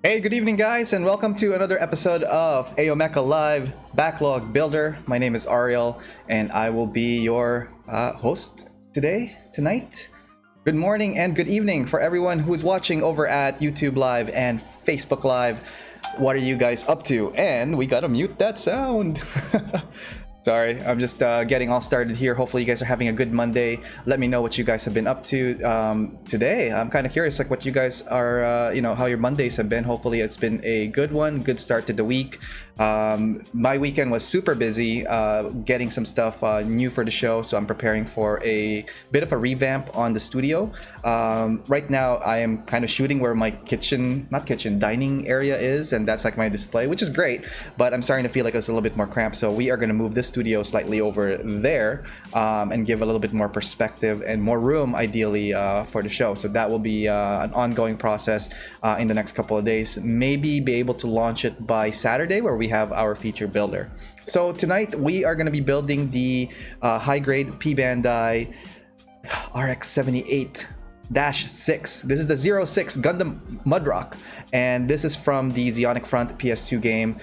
Hey, good evening, guys, and welcome to another episode of Mecha Live Backlog Builder. My name is Ariel, and I will be your host tonight. Good morning and good evening for everyone who is watching over at YouTube Live and Facebook Live. What are you guys up to? And we gotta mute that sound. Sorry, I'm just getting all started here. Hopefully you guys are having a good Monday. Let me know what you guys have been up to today. I'm kind of curious, like what you guys are, how your Mondays have been. Hopefully it's been a good one, good start to the week. My weekend was super busy getting some stuff new for the show, so I'm preparing for a bit of a revamp on the studio. Right now I am kind of shooting where my dining area is, and that's like my display, which is great, but I'm starting to feel like it's a little bit more cramped, so we are going to move this studio slightly over there and give a little bit more perspective and more room ideally for the show. So that will be an ongoing process in the next couple of days. Maybe be able to launch it by Saturday, where we have our feature builder. So tonight we are going to be building the high-grade P-Bandai RX-78-6. This is the 06 Gundam Mudrock, and this is from the Zeonic Front PS2 game.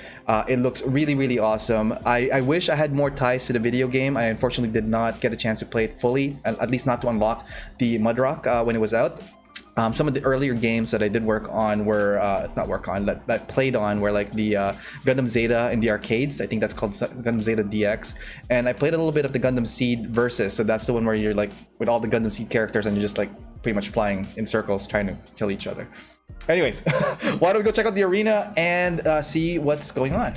It looks really awesome. I wish I had more ties to the video game. I unfortunately did not get a chance to play it fully, at least not to unlock the Mudrock when it was out. Some of the earlier games that I did work on were that played on were like the Gundam Zeta in the arcades. I think that's called Gundam Zeta DX, and I played a little bit of the Gundam Seed Versus. So that's the one where you're like with all the Gundam Seed characters and you're just like pretty much flying in circles trying to kill each other. Anyways, why don't we go check out the arena and see what's going on.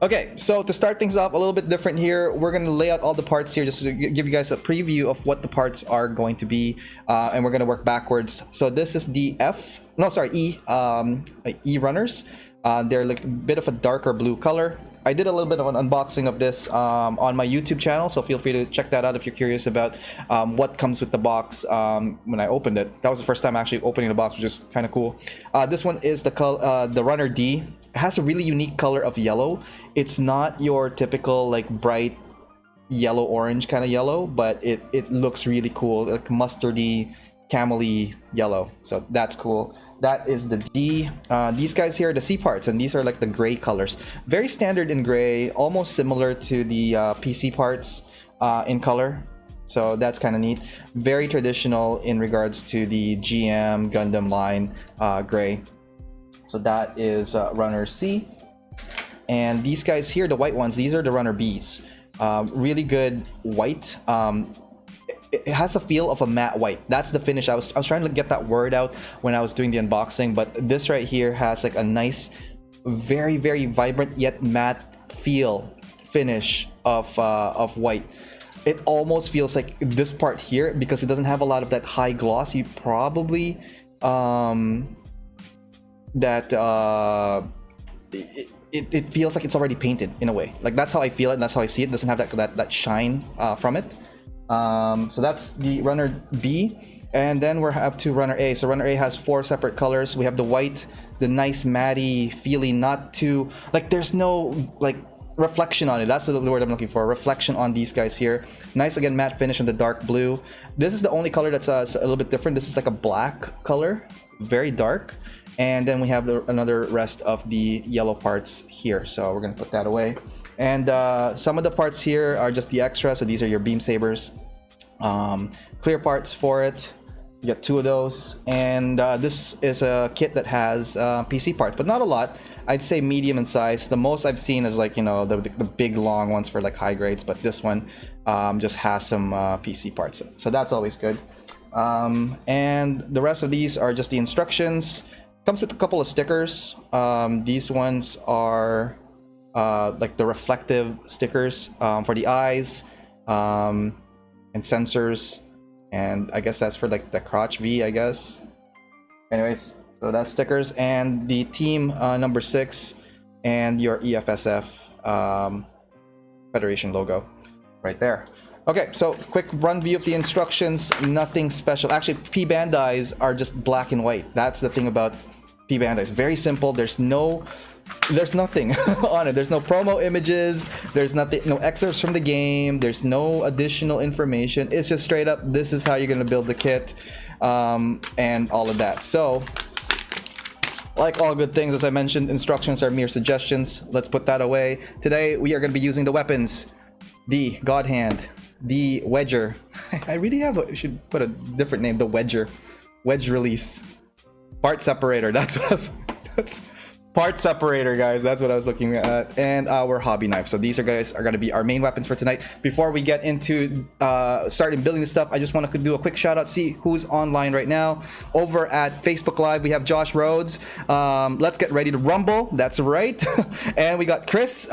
Okay, so to start things off a little bit different here, we're going to lay out all the parts here just to give you guys a preview of what the parts are going to be, and we're going to work backwards. So this is the E runners. They're like a bit of a darker blue color. I did a little bit of an unboxing of this on my YouTube channel, so feel free to check that out if you're curious about what comes with the box when I opened it. That was the first time actually opening the box, which is kind of cool. This one is the Runner D. It has a really unique color of yellow. It's not your typical like bright yellow-orange kind of yellow, but it looks really cool, like mustardy, camely yellow. So that's cool. That is the D. These guys here are the C parts, and these are like the gray colors. Very standard in gray, almost similar to the PC parts in color. So that's kind of neat. Very traditional in regards to the GM Gundam line gray. So that is Runner C. And these guys here, the white ones, these are the Runner Bs. Really good white. It has a feel of a matte white. That's the finish. I was trying to get that word out when I was doing the unboxing, but this right here has like a nice, very vibrant yet matte finish of white. It almost feels like this part here, because it doesn't have a lot of that high gloss. You probably it feels like it's already painted in a way. Like that's how I feel it, and that's how I see it. It doesn't have that shine from it. So that's the Runner B, and then we have to Runner A. So Runner A has 4 separate colors. We have the white, the nice matty feeling, not too like there's no like reflection on it. That's the word I'm looking for. Reflection on these guys here. Nice again matte finish on the dark blue. This is the only color that's a little bit different. This is like a black color, very dark. And then we have another rest of the yellow parts here. So we're gonna put that away. And some of the parts here are just the extra. So these are your beam sabers. Clear parts for it. You get 2 of those. And this is a kit that has PC parts, but not a lot. I'd say medium in size. The most I've seen is like, the big long ones for like high grades, but this one just has some PC parts. So that's always good. And the rest of these are just the instructions. Comes with a couple of stickers. These ones are like the reflective stickers for the eyes and sensors, and I guess that's for like the crotch V, I guess. Anyways, so that's stickers, and the team number 6 and your EFSF Federation logo right there. Okay, so quick run view of the instructions. Nothing special. Actually, P-Bandais are just black and white. That's the thing about P-Bandais. Very simple. There's nothing on it. There's no promo images. There's nothing, no excerpts from the game. There's no additional information. It's just straight up, this is how you're gonna build the kit, and all of that. So Like all good things, as I mentioned, instructions are mere suggestions. Let's put that away. Today, we are going to be using the weapons. The God Hand, the Wedger. I really should put a different name. The Wedger. Wedge Release. Part Separator. That's Part Separator, guys. That's what I was looking at. And our hobby knife. So these guys are going to be our main weapons for tonight. Before we get into starting building the stuff, I just want to do a quick shout out, see who's online right now. Over at Facebook Live, we have Josh Rhodes. Let's get ready to rumble. That's right. And we got Chris.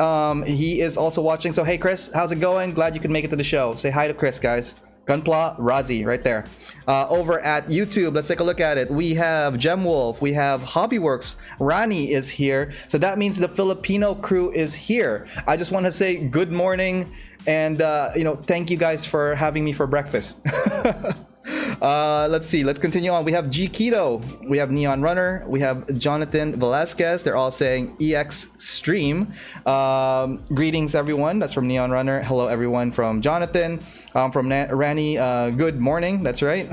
He is also watching. So hey, Chris, how's it going? Glad you could make it to the show. Say hi to Chris, guys. Gunpla Razi right there. Over at YouTube, let's take a look at it. We have Gemwolf, we have Hobbyworks, Rani is here. So that means the Filipino crew is here. I just want to say good morning and thank you guys for having me for breakfast. Let's see, let's continue on. We have G Keto, we have Neon Runner, we have Jonathan Velasquez. They're all saying EX Stream. Greetings everyone. That's from Neon Runner. Hello everyone from Jonathan. From Rani, good morning. That's right.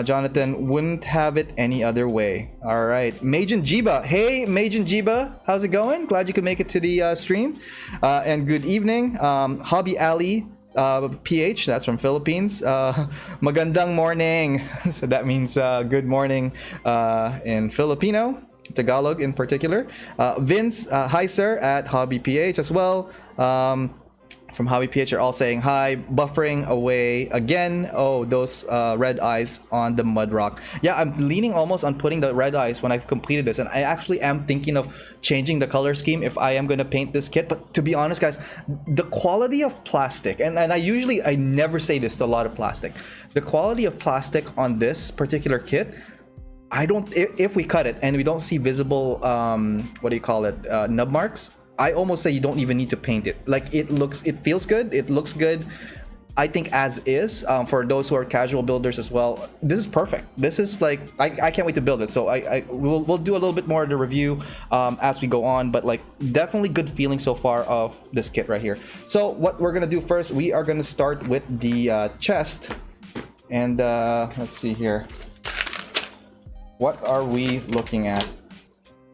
Jonathan, wouldn't have it any other way. All right, Majin Jiba. Hey Majin Jiba, how's it going? Glad you could make it to the stream. And good evening. Hobby Alley PH, that's from Philippines. Magandang morning. So that means good morning in Filipino, Tagalog in particular. Vince, hi sir, at Hobby PH as well. From Hobby PH are all saying hi. Buffering away again. Oh, those red eyes on the Mudrock. Yeah, I'm leaning almost on putting the red eyes when I've completed this, and I actually am thinking of changing the color scheme if I am going to paint this kit. But to be honest, guys, the quality of plastic, and I never say this to a lot of plastic, the quality of plastic on this particular kit, if we cut it and we don't see visible nub marks, I almost say you don't even need to paint it. Like it feels good, it looks good. I think as is, for those who are casual builders as well, this is perfect. This is like, I can't wait to build it. So we'll do a little bit more of the review as we go on, but like definitely good feeling so far of this kit right here. So what we're gonna do first, we are gonna start with the chest. And let's see here. What are we looking at?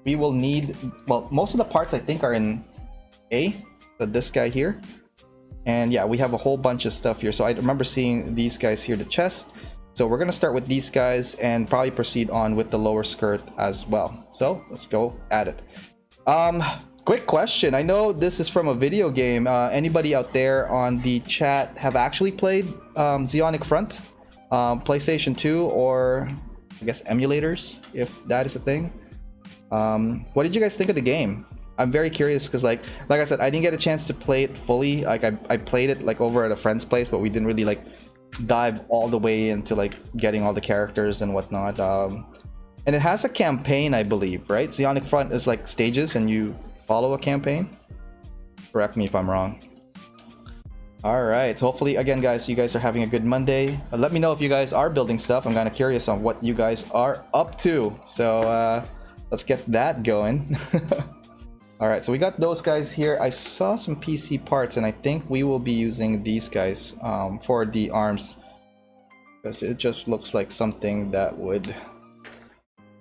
We will need, well, most of the parts I think are in A, so this guy here. And yeah, we have a whole bunch of stuff here. So I remember seeing these guys here, the chest. So we're gonna start with these guys and probably proceed on with the lower skirt as well. So let's go at it. Quick question. I know this is from a video game. Anybody out there on the chat have actually played Zeonic Front? PlayStation 2 or I guess emulators, if that is a thing. What did you guys think of the game? I'm very curious because like I said, I didn't get a chance to play it fully. Like I played it like over at a friend's place, but we didn't really like dive all the way into like getting all the characters and whatnot. And it has a campaign, I believe, right? Zeonic Front is like stages and you follow a campaign. Correct me if I'm wrong. All right, hopefully again guys, you guys are having a good Monday. Let me know if you guys are building stuff. I'm kind of curious on what you guys are up to. So let's get that going. All right, so we got those guys here. I saw some PC parts and I think we will be using these guys for the arms because it just looks like something that would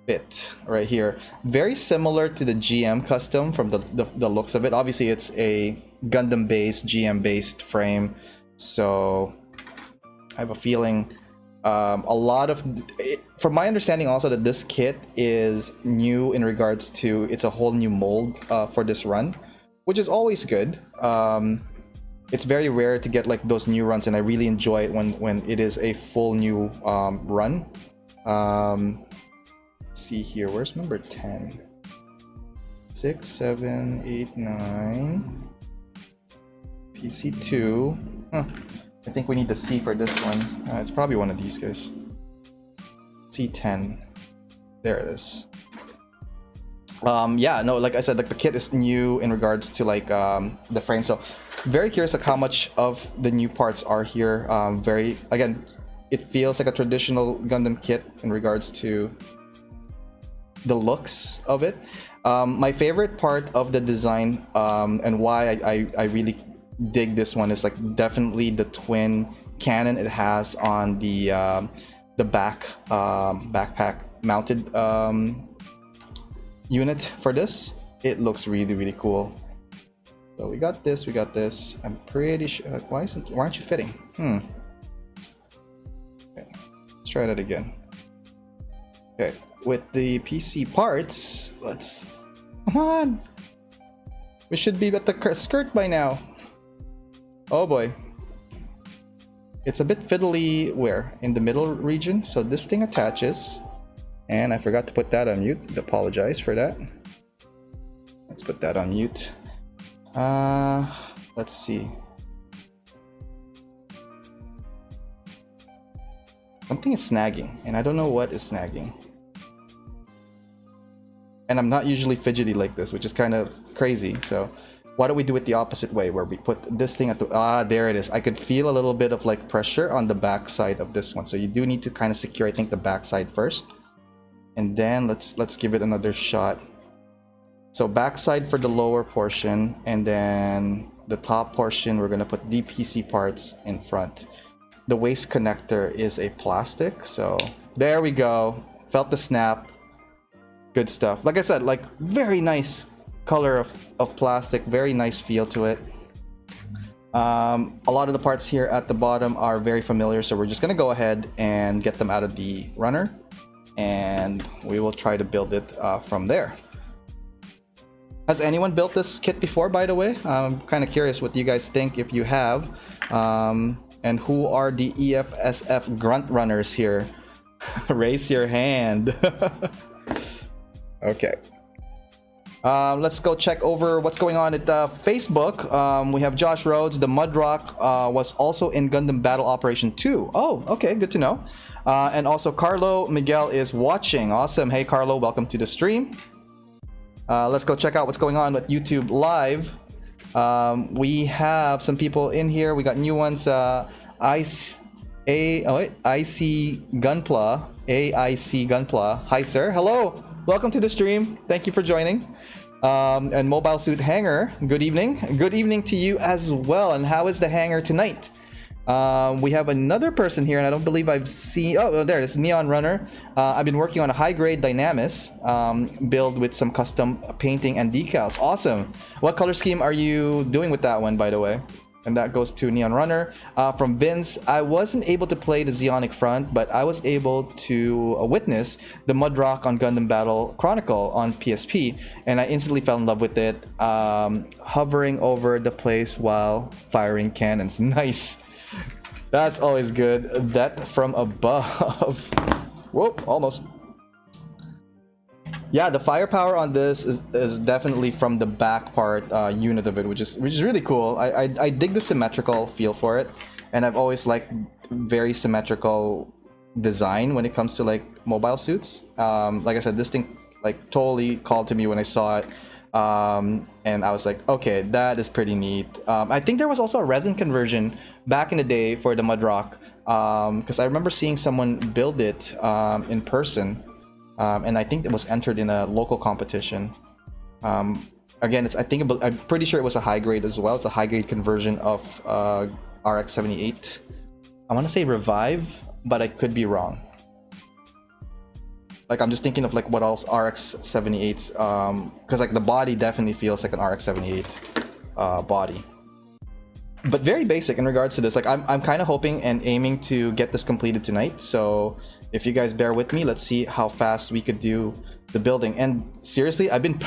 fit right here. Very similar to the GM custom from the looks of it. Obviously it's a Gundam based, GM based frame, so I have a feeling a lot of, from my understanding also, that this kit is new in regards to, it's a whole new mold for this run, which is always good. It's very rare to get like those new runs, and I really enjoy it when it is a full new run. Let's see here, where's number 10? 6, 7, 8, 9. PC2. Huh. I think we need the C for this one. It's probably one of these guys. C10. There it is. Yeah, no, like I said, like the kit is new in regards to like the frame. So very curious like how much of the new parts are here. Very, again, it feels like a traditional Gundam kit in regards to the looks of it. My favorite part of the design and why I really dig this one is like definitely the twin cannon it has on the backpack mounted unit for this. It looks really, really cool. So we got this, I'm pretty sure. Why aren't you fitting? Okay, let's try that again. Okay, with the PC parts, come on. We should be at the skirt by now. Oh boy. It's a bit fiddly where? In the middle region. So this thing attaches. And I forgot to put that on mute. Apologize for that. Let's put that on mute. Let's see. Something is snagging, and I don't know what is snagging. And I'm not usually fidgety like this, which is kind of crazy. So why don't we do it the opposite way, where we put this thing at the... there it is. I could feel a little bit of like pressure on the back side of this one. So you do need to kind of secure, I think, the back side first. And then let's give it another shot. So backside for the lower portion, and then the top portion, we're gonna put DPC parts in front. The waist connector is a plastic, so there we go. Felt the snap. Good stuff. Like I said, like very nice color of plastic, very nice feel to it. A lot of the parts here at the bottom are very familiar, so we're just gonna go ahead and get them out of the runner, and we will try to build it from there. Has anyone built this kit before, by the way? I'm kind of curious what you guys think, if you have. And who are the EFSF grunt runners here? Raise your hand. Okay. Let's go check over what's going on at Facebook. We have Josh Rhodes. The Mudrock was also in Gundam Battle Operation 2. Oh, okay, good to know. And also Carlo Miguel is watching. Awesome. Hey, Carlo, welcome to the stream. Let's go check out what's going on with YouTube Live. We have some people in here. We got new ones. AIC Gunpla. AIC Gunpla. Hi, sir. Hello. Welcome to the stream. Thank you for joining. And Mobile Suit Hanger. Good evening. Good evening to you as well. And how is the hanger tonight? We have another person here, and I don't believe I've seen... Oh, there it is. Neon Runner. I've been working on a high-grade Dynamis build with some custom painting and decals. Awesome. What color scheme are you doing with that one, by the way? And that goes to Neon Runner. From Vince, I wasn't able to play the Zeonic Front, but I was able to witness the Mudrock on Gundam Battle Chronicle on PSP, and I instantly fell in love with it. Hovering over the place while firing cannons. Nice. That's always good. That from above. Whoop, almost. Yeah, the firepower on this is definitely from the back part unit of it, which is really cool. I dig the symmetrical feel for it, and I've always liked very symmetrical design when it comes to like mobile suits. Like I said, this thing like totally called to me when I saw it. And I was like, okay, that is pretty neat. I think there was also a resin conversion back in the day for the Mudrock, because I remember seeing someone build it in person, and I think it was entered in a local competition. Again, I'm pretty sure it was a high grade as well. It's a high grade conversion of RX-78. I want to say Revive, but I could be wrong. Like, I'm just thinking of like what else RX-78's, because like the body definitely feels like an RX-78 body, but very basic in regards to this. Like I'm kind of hoping and aiming to get this completed tonight, so if you guys bear with me, let's see how fast we could do the building. And seriously, I've been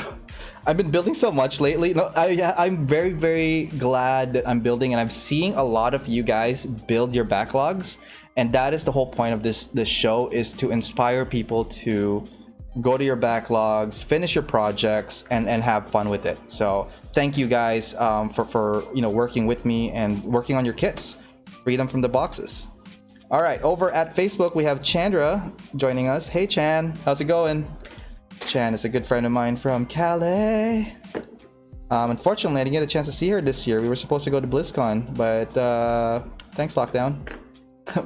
building so much lately. No, I'm very, very glad that I'm building, and I'm seeing a lot of you guys build your backlogs. And that is the whole point of this show, is to inspire people to go to your backlogs, finish your projects, and have fun with it. So thank you guys for working with me and working on your kits. Freedom from the boxes. All right, over at Facebook, we have Chandra joining us. Hey, Chan, how's it going? Chan is a good friend of mine from Calais. Unfortunately, I didn't get a chance to see her this year. We were supposed to go to BlizzCon, but thanks, Lockdown.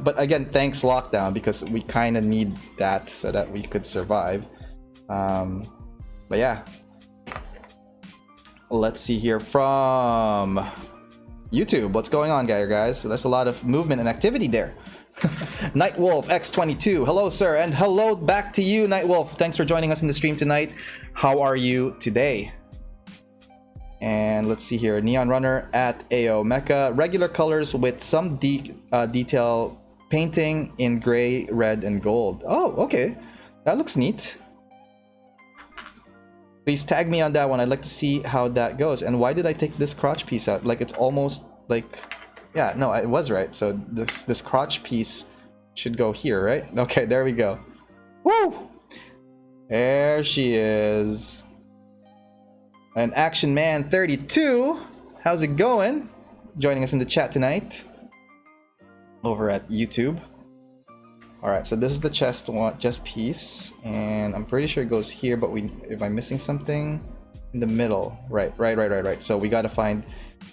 But again, thanks, Lockdown, because we kind of need that so that we could survive. But yeah. Let's see here from YouTube. What's going on, guys? So there's a lot of movement and activity there. Nightwolf X22, hello sir, and hello back to you, Nightwolf. Thanks for joining us in the stream tonight. How are you today? And let's see here, Neon Runner at AO Mecha, regular colors with some detail painting in gray, red, and gold. Oh, okay, that looks neat. Please tag me on that one. I'd like to see how that goes. And why did I take this crotch piece out? Like, it's almost like, yeah, no, it was right. So this crotch piece should go here, right? Okay, there we go. Woo! There she is. And Action Man 32, how's it going? Joining us in the chat tonight over at YouTube. All right, so this is the chest piece, and I'm pretty sure it goes here, but am I missing something? In the middle, right. So we got to find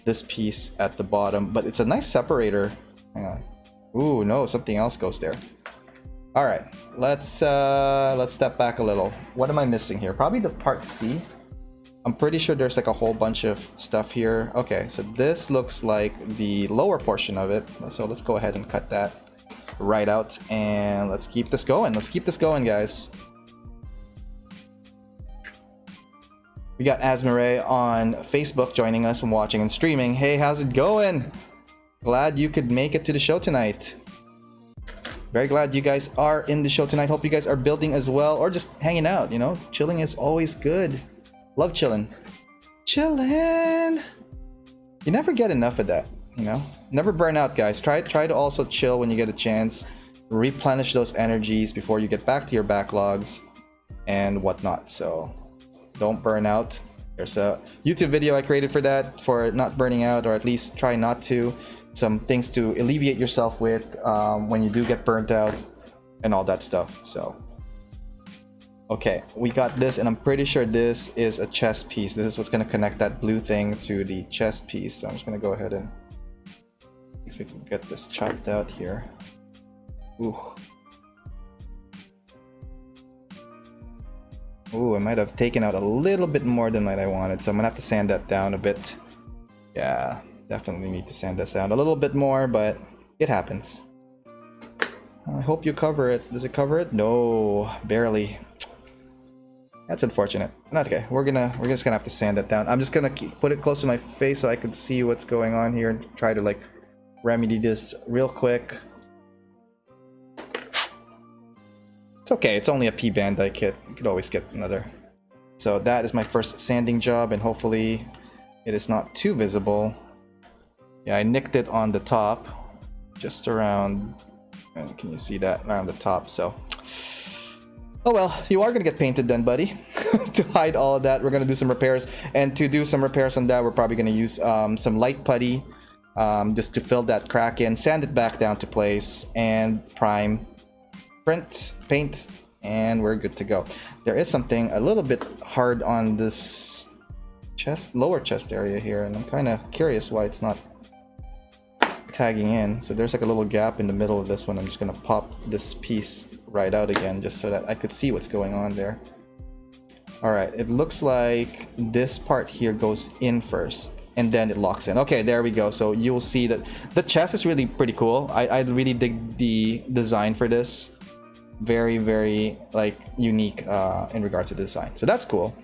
this piece at the bottom, but it's a nice separator. Hang on. Ooh, no, something else goes there. All right, let's step back a little. What am I missing here? Probably the part C. I'm pretty sure there's like a whole bunch of stuff here. Okay, so this looks like the lower portion of it. So let's go ahead and cut that right out, and let's keep this going. Let's keep this going, guys. We got Asmare on Facebook joining us and watching and streaming. Hey, how's it going? Glad you could make it to the show tonight. Very glad you guys are in the show tonight. Hope you guys are building as well, or just hanging out, you know. Chilling is always good. Love chilling. Chilling. You never get enough of that. You know, never burn out, guys. Try to also chill when you get a chance. Replenish those energies before you get back to your backlogs and whatnot. So don't burn out. There's a YouTube video I created for that, for not burning out, or at least try not to. Some things to alleviate yourself with when you do get burnt out and all that stuff. So okay, we got this, and I'm pretty sure this is a chest piece. This is what's going to connect that blue thing to the chest piece. So I'm just going to go ahead and if we can get this chopped out here. Ooh. Ooh, I might have taken out a little bit more than what I wanted, so I'm gonna have to sand that down a bit. Yeah, definitely need to sand this down a little bit more, but it happens. I hope you cover it. Does it cover it? No, barely. That's unfortunate. Not okay. We're just gonna have to sand that down. I'm just gonna put it close to my face so I can see what's going on here and try to like remedy this real quick. It's okay, it's only a P-Bandai kit. You could always get another. So that is my first sanding job, and hopefully it is not too visible. Yeah, I nicked it on the top, just around, and can you see that around the top? So oh well, you are gonna get painted then, buddy. To hide all of that, we're gonna do some repairs, and to do some repairs on that, we're probably gonna use some light putty. Just to fill that crack in, sand it back down to place, and prime, print, paint, and we're good to go. There is something a little bit hard on this lower chest area here, and I'm kind of curious why it's not tagging in. So there's like a little gap in the middle of this one. I'm just gonna pop this piece right out again, just so that I could see what's going on there. All right, it looks like this part here goes in first, and then it locks in. Okay, there we go. So you will see that the chest is really pretty cool. I really dig the design for this. Very, very like unique in regard to the design. So that's cool.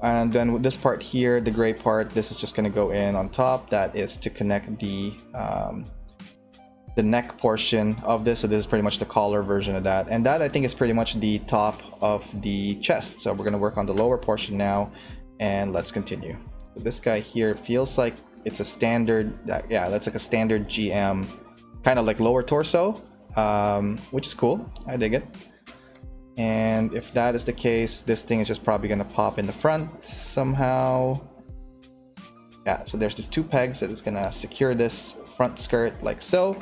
And then with this part here, the gray part, this is just gonna go in on top. That is to connect the neck portion of this. So this is pretty much the collar version of that. And that I think is pretty much the top of the chest. So we're gonna work on the lower portion now, and let's continue. So this guy here feels like it's a standard, yeah, that's like a standard GM, kind of like lower torso, which is cool. I dig it. And if that is the case, this thing is just probably gonna pop in the front somehow. Yeah, so there's these two pegs that is gonna secure this front skirt like so,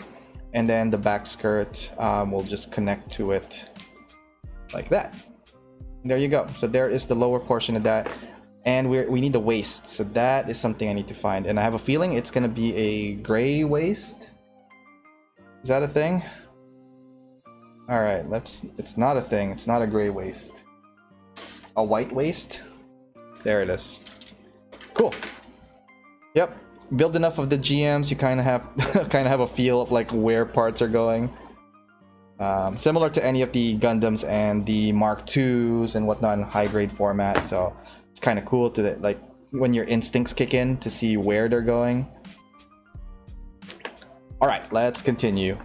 and then the back skirt will just connect to it like that. There you go. So there is the lower portion of that. And we need the waist, so that is something I need to find, and I have a feeling it's gonna be a gray waist. Is that a thing? All right, it's not a thing. It's not a gray waist. A white waist. There it is. Cool. Yep. build enough of the GMs, you kind of have a feel of like where parts are going. Similar to any of the Gundams and the Mark IIs and whatnot in high grade format. So it's kind of cool to like when your instincts kick in to see where they're going. All right, let's continue.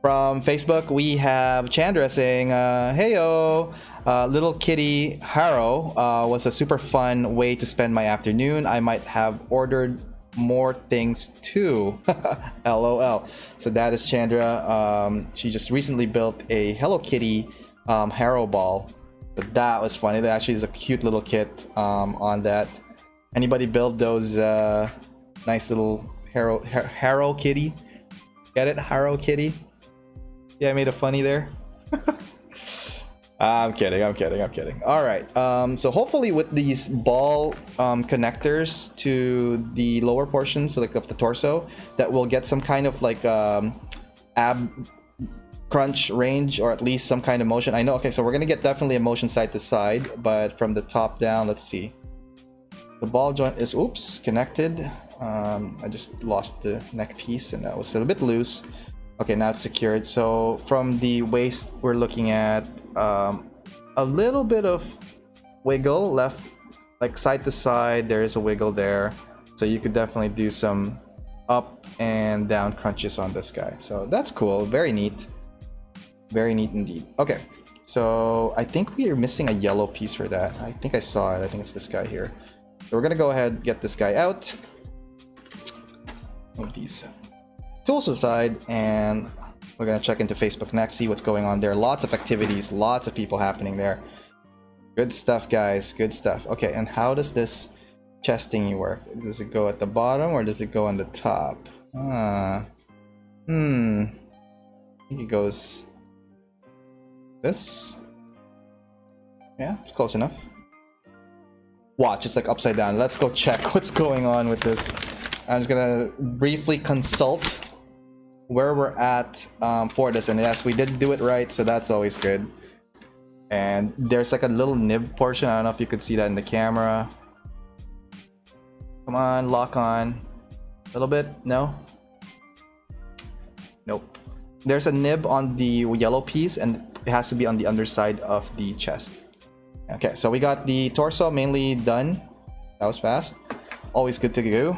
From Facebook, we have Chandra saying, "Heyo, little kitty Harrow was a super fun way to spend my afternoon. I might have ordered more things too." LOL. So that is Chandra. She just recently built a Hello Kitty Harrow ball. But that was funny. That actually is a cute little kit on that. Anybody build those nice little Harrow Kitty? Get it? Harrow Kitty? Yeah, I made a funny there. I'm kidding. All right. So hopefully with these ball connectors to the lower portions, like of the torso, that will get some kind of like ab crunch range, or at least some kind of motion. I know. Okay, so we're gonna get definitely a motion side to side, but from the top down, let's see. The ball joint is connected. I just lost the neck piece, and that was a little bit loose. Okay, now it's secured. So from the waist, we're looking at a little bit of wiggle left, like side to side. There is a wiggle there, so you could definitely do some up and down crunches on this guy. So that's cool. Very neat indeed. Okay, so I think we are missing a yellow piece for that. I think I saw it. I think it's this guy here. So we're gonna go ahead and get this guy out. Move these tools aside, and we're gonna check into Facebook next, see what's going on there. Lots of activities, lots of people happening there. Good stuff, guys. Good stuff. Okay, and how does this chest thingy work? Does it go at the bottom or does it go on the top? I think it goes this. Yeah, it's close enough. Watch, it's like upside down. Let's go check what's going on with this. I'm just gonna briefly consult where we're at for this, and yes, we did do it right, so that's always good. And there's like a little nib portion. I don't know if you could see that in the camera. Come on, lock on a little bit. No, nope. There's a nib on the yellow piece, and it has to be on the underside of the chest. Okay, so we got the torso mainly done. That was fast. Always good to go.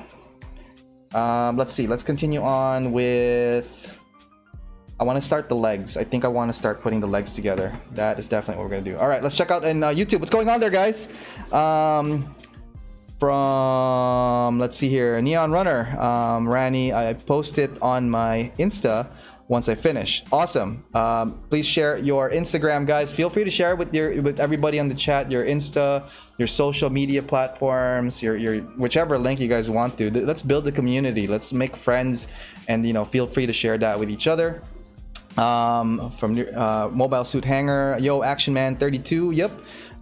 Let's see, let's continue on with, I want to start the legs. I think I want to start putting the legs together. That is definitely what we're gonna do. All right, let's check out in YouTube what's going on there, guys. From, let's see here, Neon Runner, Rani, I posted on my Insta once I finish. Awesome. Please share your Instagram, guys. Feel free to share with everybody on the chat, your Insta, your social media platforms, your whichever link you guys want to. Let's build a community. Let's make friends, and feel free to share that with each other. From Mobile Suit Hanger, yo, Action Man 32. Yep,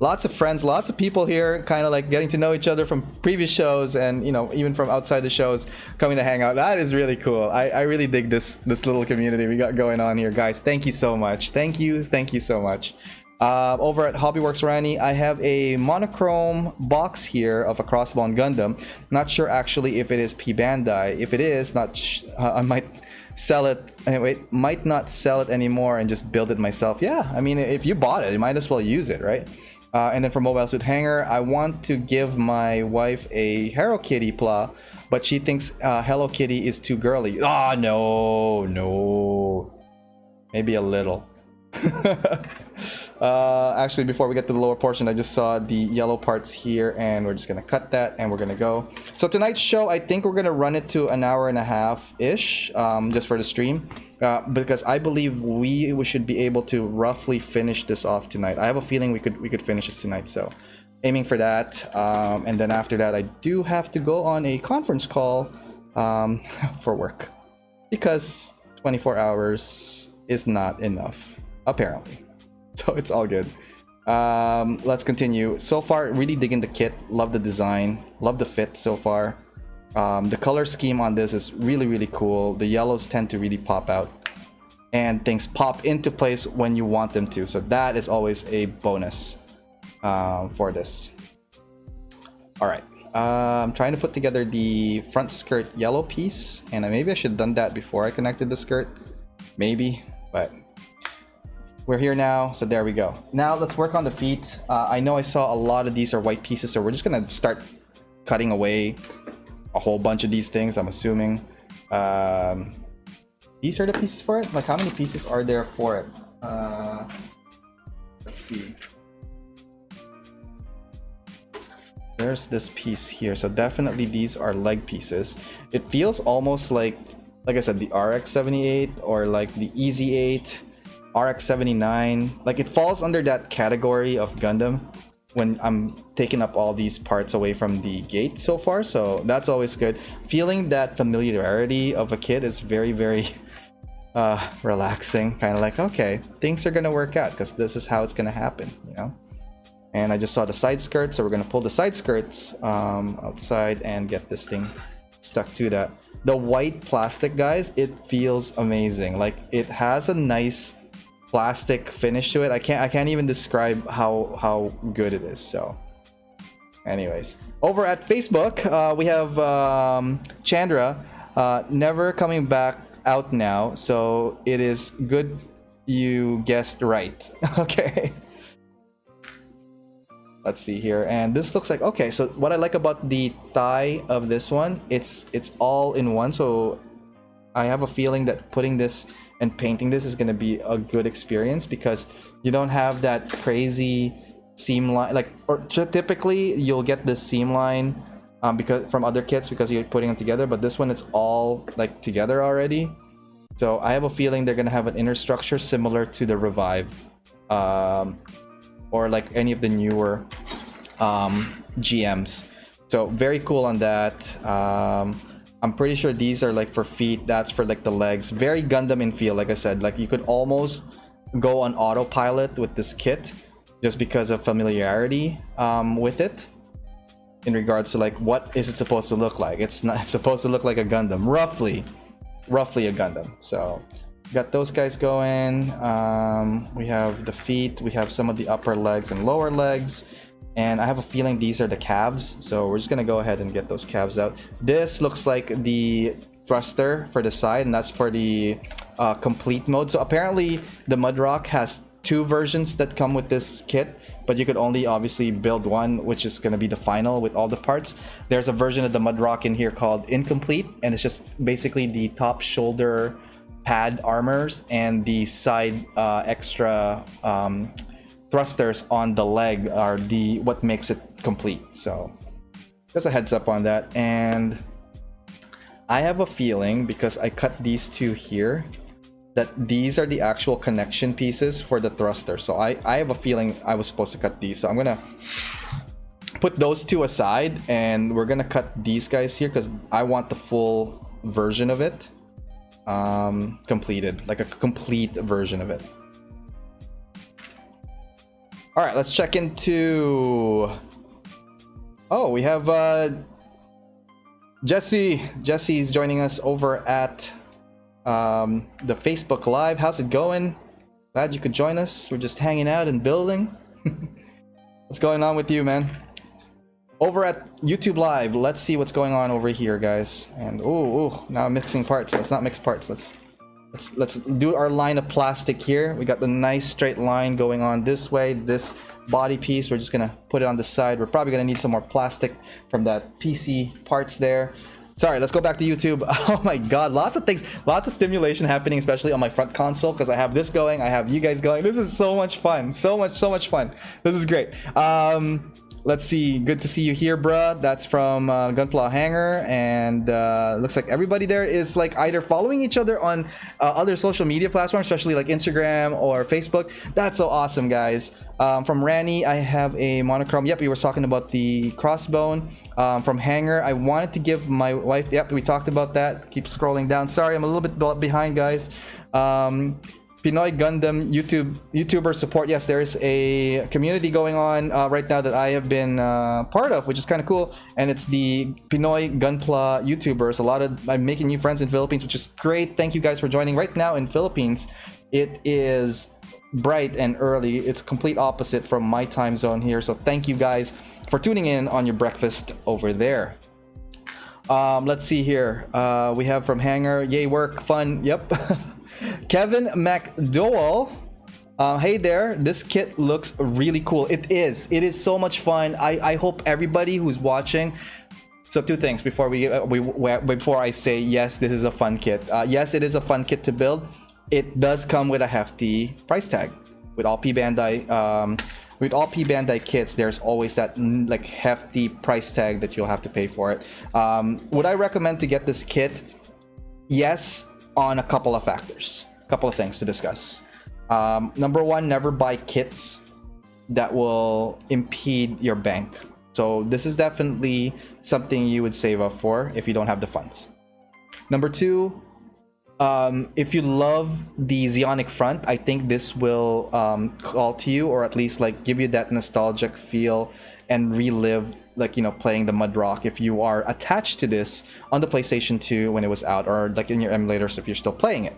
lots of friends, lots of people here, kind of like getting to know each other from previous shows, and even from outside the shows, coming to hang out. That is really cool. I really dig this little community we got going on here, guys. Thank you so much. Thank you so much. Over at Hobbyworks Rani, I have a monochrome box here of a Crossbone Gundam. Not sure actually if it is P Bandai. If it is, I might sell it anyway. Might not sell it anymore and just build it myself. Yeah, I mean, if you bought it, you might as well use it, right? And then for Mobile Suit Hanger, I want to give my wife a Hello Kitty Pla, but she thinks Hello Kitty is too girly. Ah, no, maybe a little. Actually, before we get to the lower portion, I just saw the yellow parts here, and we're just gonna cut that, and we're gonna go. So tonight's show, I think we're gonna run it to an hour and a half ish, just for the stream, because I believe we should be able to roughly finish this off tonight. I have a feeling we could finish this tonight, so aiming for that. And then after that, I do have to go on a conference call for work, because 24 hours is not enough, apparently. So it's all good. Let's continue. So far, really digging the kit. Love the design. Love the fit so far. The color scheme on this is really cool. The yellows tend to really pop out, and things pop into place when you want them to. So that is always a bonus for this. All right. I'm trying to put together the front skirt yellow piece, and maybe I should have done that before I connected the skirt. Maybe, but we're here now, so there we go. Now let's work on the feet. I know I saw a lot of these are white pieces, so we're just gonna start cutting away a whole bunch of these things, I'm assuming. These are the pieces for it? Like, how many pieces are there for it? Let's see. There's this piece here, so definitely these are leg pieces. It feels almost like I said, the RX-78 or like the EZ-8, RX-79. Like, it falls under that category of Gundam when I'm taking up all these parts away from the gate so far, so that's always good. Feeling that familiarity of a kid is very, very relaxing. Kind of like, okay, things are gonna work out because this is how it's gonna happen, you know. And I just saw the side skirts, so we're gonna pull the side skirts outside and get this thing stuck to that. The white plastic, guys, it feels amazing. Like, it has a nice plastic finish to it. I can't even describe how good it is. So anyways, over at Facebook, we have Chandra, never coming back out now, so it is good you guessed right. Okay, let's see here, and this looks like, okay, so what I like about the thigh of this one, it's all in one, so I have a feeling that putting this and painting this is going to be a good experience because you don't have that crazy seam line, like, or typically you'll get this seam line because from other kits because you're putting them together, but this one it's all like together already. So I have a feeling they're going to have an inner structure similar to the Revive or like any of the newer GMs. So very cool on that. I'm pretty sure these are like for feet, that's for like the legs. Very Gundam in feel, like I said. Like, you could almost go on autopilot with this kit just because of familiarity with it in regards to like what is it supposed to look like. It's supposed to look like a Gundam, roughly a Gundam. So got those guys going. We have the feet, we have some of the upper legs and lower legs, and I have a feeling these are the calves, so we're just gonna go ahead and get those calves out. This looks like the thruster for the side, and that's for the complete mode. So apparently the Mudrock has 2 versions that come with this kit, but you could only obviously build one, which is going to be the final with all the parts. There's a version of the Mudrock in here called Incomplete, and it's just basically the top shoulder pad armors and the side extra thrusters on the leg are what makes it complete. So just a heads up on that. And I have a feeling, because I cut these 2 here, that these are the actual connection pieces for the thruster. So I have a feeling I was supposed to cut these, so I'm gonna put those 2 aside and we're gonna cut these guys here because I want the full version of it completed, like a complete version of it. All right, let's check into, oh, we have Jesse's joining us over at the Facebook Live. How's it going? Glad you could join us. We're just hanging out and building. What's going on with you, man? Over at YouTube Live, let's see what's going on over here, guys. And oh, now I'm mixing parts. Let's not mix parts. Let's do our line of plastic here. We got the nice straight line going on this way. This body piece, we're just gonna put it on the side. We're probably gonna need some more plastic from that PC parts there. Sorry, let's go back to YouTube. Oh my god, lots of things, lots of stimulation happening, especially on my front console, because I have this going, I have you guys going. This is so much fun, so much fun. This is great. Let's see, good to see you here, bruh. That's from Gunpla Hangar, and looks like everybody there is like either following each other on other social media platforms, especially like Instagram or Facebook. That's so awesome, guys. From Rani, I have a monochrome. Yep, we were talking about the crossbone. From Hangar, I wanted to give my wife. Yep, we talked about that. Keep scrolling down. Sorry, I'm a little bit behind, guys. Pinoy Gundam YouTuber support. Yes, there is a community going on right now that I have been part of, which is kind of cool. And it's the Pinoy Gunpla YouTubers. I'm making new friends in Philippines, which is great. Thank you guys for joining. Right now in Philippines, it is bright and early. It's complete opposite from my time zone here. So thank you guys for tuning in on your breakfast over there. Let's see here. We have from Hanger, yay work, fun. Yep. Kevin McDowell. Hey there, this kit looks really cool. It is so much fun. I hope everybody who's watching. So two things before before I say yes, this is a fun kit. Yes, it is a fun kit to build. It does come with a hefty price tag. With all P Bandai kits, there's always that like hefty price tag that you'll have to pay for it. Would I recommend to get this kit? Yes, on a couple of factors, couple of things to discuss. Number one, never buy kits that will impede your bank. So this is definitely something you would save up for if you don't have the funds. Number two, if you love the Zeonic front, I think this will call to you, or at least like give you that nostalgic feel and relive, like, you know, playing the Mudrock if you are attached to this on the PlayStation 2 when it was out, or like in your emulators if you're still playing it.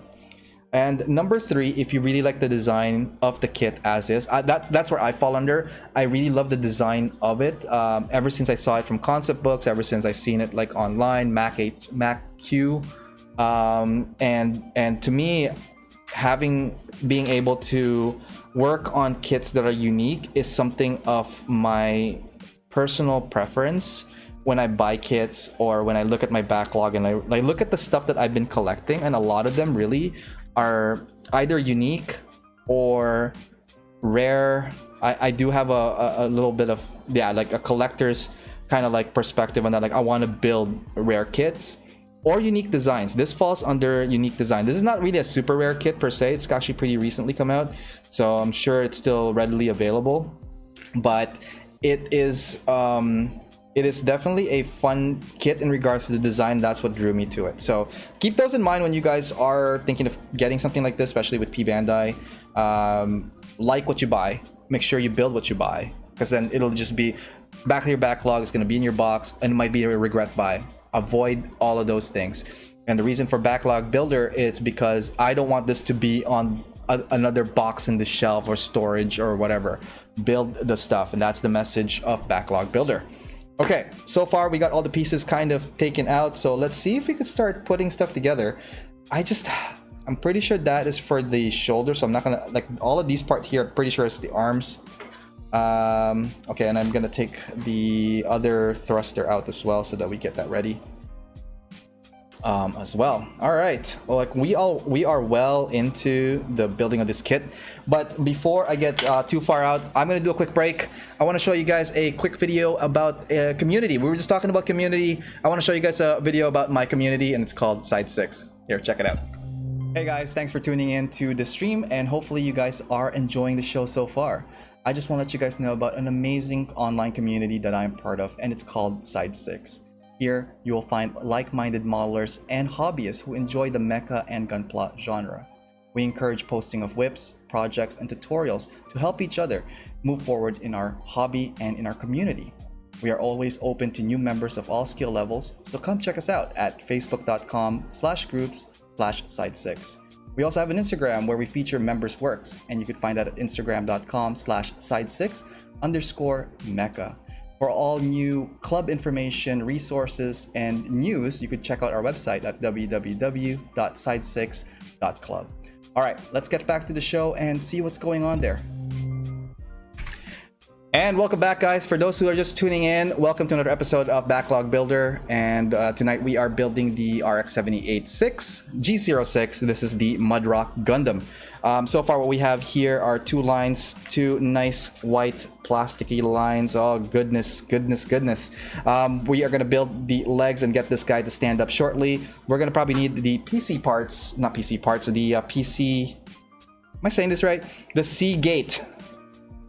And number three, if you really like the design of the kit as is, that's where I fall under. I really love the design of it. Ever since I saw it from concept books, ever since I seen it like online, MacQ, and to me, being able to work on kits that are unique is something of my personal preference when I buy kits, or when I look at my backlog and I look at the stuff that I've been collecting, and a lot of them really are either unique or rare. I do have a little bit of, yeah, like a collector's kind of like perspective on that. Like, I want to build rare kits or unique designs. This falls under unique design. This is not really a super rare kit per se. It's actually pretty recently come out, so I'm sure it's still readily available, but it is definitely a fun kit in regards to the design. That's what drew me to it. So keep those in mind when you guys are thinking of getting something like this, especially with P Bandai. Like what you buy, make sure you build what you buy, because then it'll just be back to your backlog. It's going to be in your box, and it might be a regret buy. Avoid all of those things. And the reason for Backlog Builder is because I don't want this to be on another box in the shelf or storage or whatever. Build the stuff, and that's the message of Backlog Builder. Okay, so far we got all the pieces kind of taken out, so let's see if we could start putting stuff together. I'm pretty sure that is for the shoulder, so I'm not gonna, like, all of these parts here, I'm pretty sure it's the arms. Okay, and I'm gonna take the other thruster out as well so that we get that ready as well. All right, well, like, we are well into the building of this kit, but before I get too far out, I'm gonna do a quick break. I want to show you guys a quick video about community. We were just talking about community. I want to show you guys a video about my community, and it's called Side 6. Here, check it out. Hey guys, thanks for tuning in to the stream, and hopefully you guys are enjoying the show so far. I just want to let you guys know about an amazing online community that I'm part of, and it's called Side 6. Here, you will find like-minded modelers and hobbyists who enjoy the mecha and gunpla genre. We encourage posting of whips, projects, and tutorials to help each other move forward in our hobby and in our community. We are always open to new members of all skill levels, so come check us out at facebook.com/groups/side6. We also have an Instagram where we feature members' works, and you can find that at instagram.com/side6_mecha. For all new club information, resources, and news, you could check out our website at www.side6.club. All right, let's get back to the show and see what's going on there. And welcome back, guys. For those who are just tuning in, welcome to another episode of Backlog Builder. And tonight we are building the RX-78-6 G06. This is the Mudrock Gundam. So far what we have here are two lines, two nice white plasticky lines. Oh, goodness, goodness, goodness. We are going to build the legs and get this guy to stand up shortly. We're going to probably need the PC parts, not PC parts, the PC... Am I saying this right? The C gate.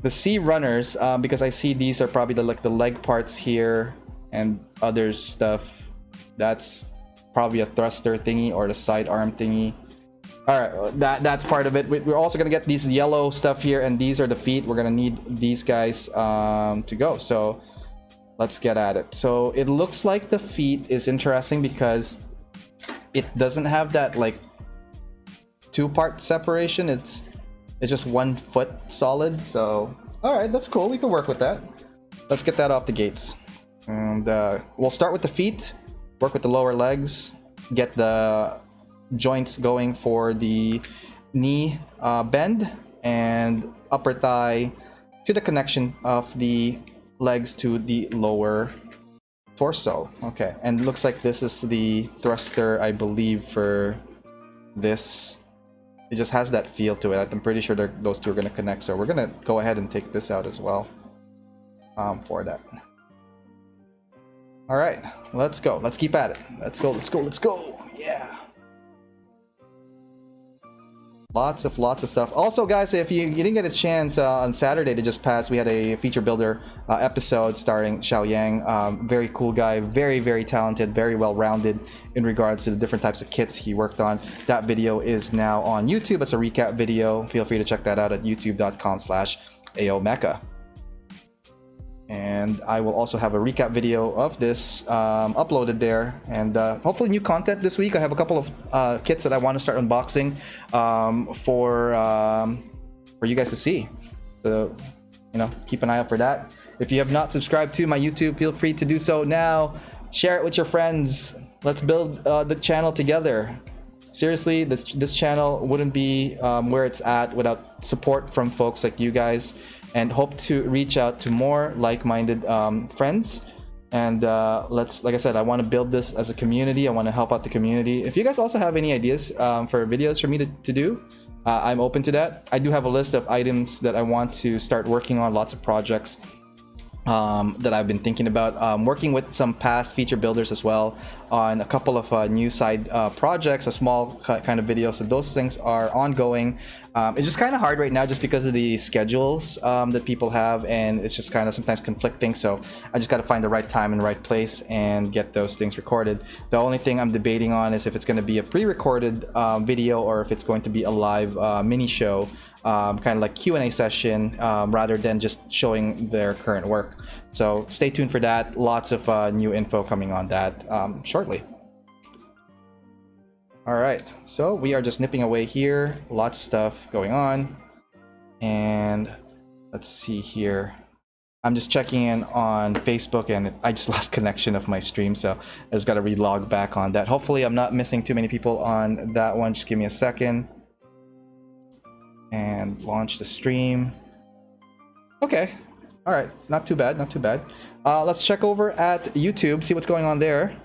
The C runners, because I see these are probably the leg parts here and other stuff. That's probably a thruster thingy or the side arm thingy. All right, that's part of it. We're also gonna get these yellow stuff here, and these are the feet. We're gonna need these guys to go. So let's get at it. So it looks like the feet is interesting because it doesn't have that like two-part separation. It's just 1 foot solid. So all right, that's cool. We can work with that. Let's get that off the gates. And we'll start with the feet, work with the lower legs, get the joints going for the knee bend and upper thigh to the connection of the legs to the lower torso. Okay, and looks like this is the thruster, I believe, for this. It just has that feel to it. I'm pretty sure those two are going to connect, so we're going to go ahead and take this out as well for that. All right, let's go. Let's keep at it. Let's go, let's go, let's go. Yeah. Lots of stuff. Also, guys, if you didn't get a chance on Saturday to just pass, we had a feature builder episode starring Xiao Yang. Very cool guy, very talented, very well rounded in regards to the different types of kits he worked on. That video is now on YouTube as a recap video. Feel free to check that out at youtube.com/AOMecha. And I will also have a recap video of this uploaded there, and hopefully new content this week. I have a couple of kits that I want to start unboxing for you guys to see. So, you know, keep an eye out for that. If you have not subscribed to my YouTube, feel free to do so now. Share it with your friends. Let's build the channel together. Seriously, this channel wouldn't be where it's at without support from folks like you guys. And hope to reach out to more like-minded friends. And like I said, I want to build this as a community. I want to help out the community. If you guys also have any ideas for videos for me to do, I'm open to that. I do have a list of items that I want to start working on, lots of projects that I've been thinking about, working with some past feature builders as well on a couple of new side projects, a small kind of video. So those things are ongoing. It's just kind of hard right now just because of the schedules that people have, and it's just kind of sometimes conflicting. So I just got to find the right time and the right place and get those things recorded. The only thing I'm debating on is if it's going to be a pre-recorded video or if it's going to be a live mini show, kind of like Q&A session, rather than just showing their current work. So stay tuned for that. Lots of new info coming on that shortly. All right, so we are just nipping away here. Lots of stuff going on. And let's see here. I'm just checking in on Facebook, and I just lost connection of my stream, so I just got to relog back on that. Hopefully I'm not missing too many people on that one. Just give me a second. And launch the stream. Okay. All right, not too bad, not too bad. Let's check over at YouTube, see what's going on there.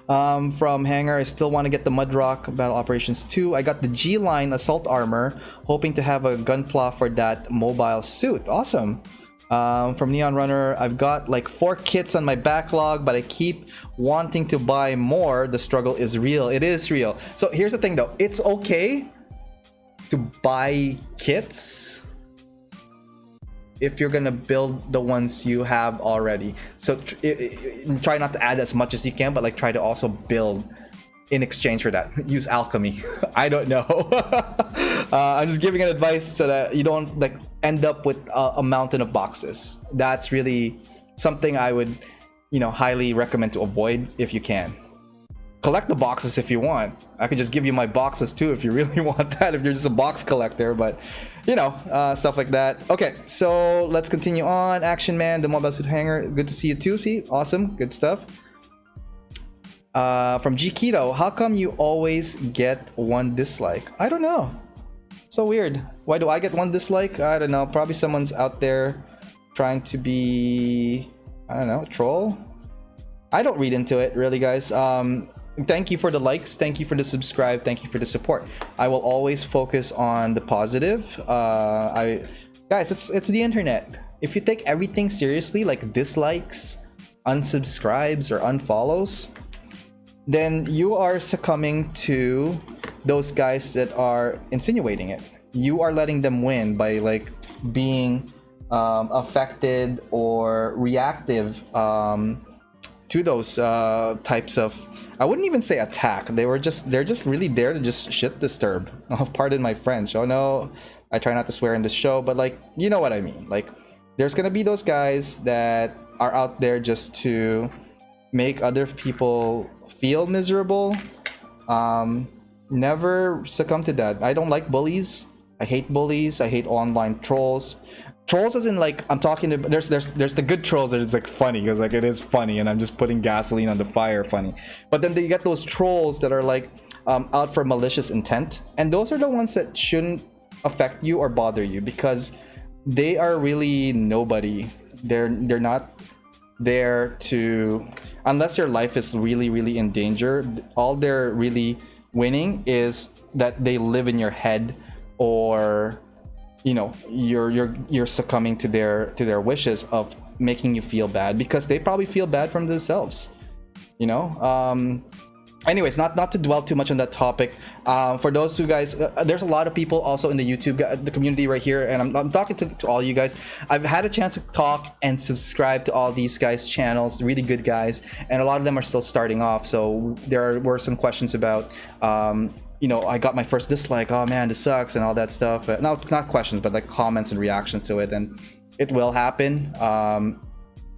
From Hangar, I still want to get the Mudrock Battle Operations 2. I got the G-Line Assault Armor, hoping to have a Gunpla for that mobile suit. Awesome. From Neon Runner, I've got like 4 kits on my backlog, but I keep wanting to buy more. The struggle is real. It is real. So here's the thing though, it's okay to buy kits if you're gonna build the ones you have already. So try not to add as much as you can, but like try to also build in exchange for that. Use alchemy. I don't know. I'm just giving an advice so that you don't like end up with a mountain of boxes. That's really something I would, you know, highly recommend to avoid if you can. Collect the boxes if you want. I could just give you my boxes too if you really want that, if you're just a box collector, but you know, stuff like that. Okay, so let's continue on. Action Man, the Mobile Suit Hanger, good to see you too. See, awesome, good stuff. From G Keto, how come you always get 1 dislike? I don't know. So weird. Why do I get 1 dislike? I don't know. Probably someone's out there trying to be, I don't know, a troll. I don't read into it really, guys. Thank you for the likes, thank you for the subscribe, thank you for the support. I will always focus on the positive. Guys, it's the internet. If you take everything seriously, like dislikes, unsubscribes, or unfollows, then you are succumbing to those guys that are insinuating it. You are letting them win by like being affected or reactive to those types of, I wouldn't even say attack. They're just really there to just shit disturb. Oh, pardon my French. Oh no, I try not to swear in this show, but like, you know what I mean. Like, there's gonna be those guys that are out there just to make other people feel miserable. Never succumb to that. I don't like bullies. I hate bullies. I hate online trolls. Trolls as in like I'm talking to there's the good trolls that is like funny because like it is funny and I'm just putting gasoline on the fire funny. But then you get those trolls that are like out for malicious intent, and those are the ones that shouldn't affect you or bother you because they are really nobody. They're not there to, unless your life is really in danger, all they're really winning is that they live in your head, or you know, you're succumbing to their wishes of making you feel bad because they probably feel bad from themselves, you know. Anyways, not to dwell too much on that topic. For those who guys, there's a lot of people also in the YouTube the community right here, and I'm talking to all you guys. I've had a chance to talk and subscribe to all these guys' channels, really good guys, and a lot of them are still starting off. So there were some questions about, you know, I got my first dislike. Oh man, this sucks and all that stuff. No, not questions, but like comments and reactions to it, and it will happen.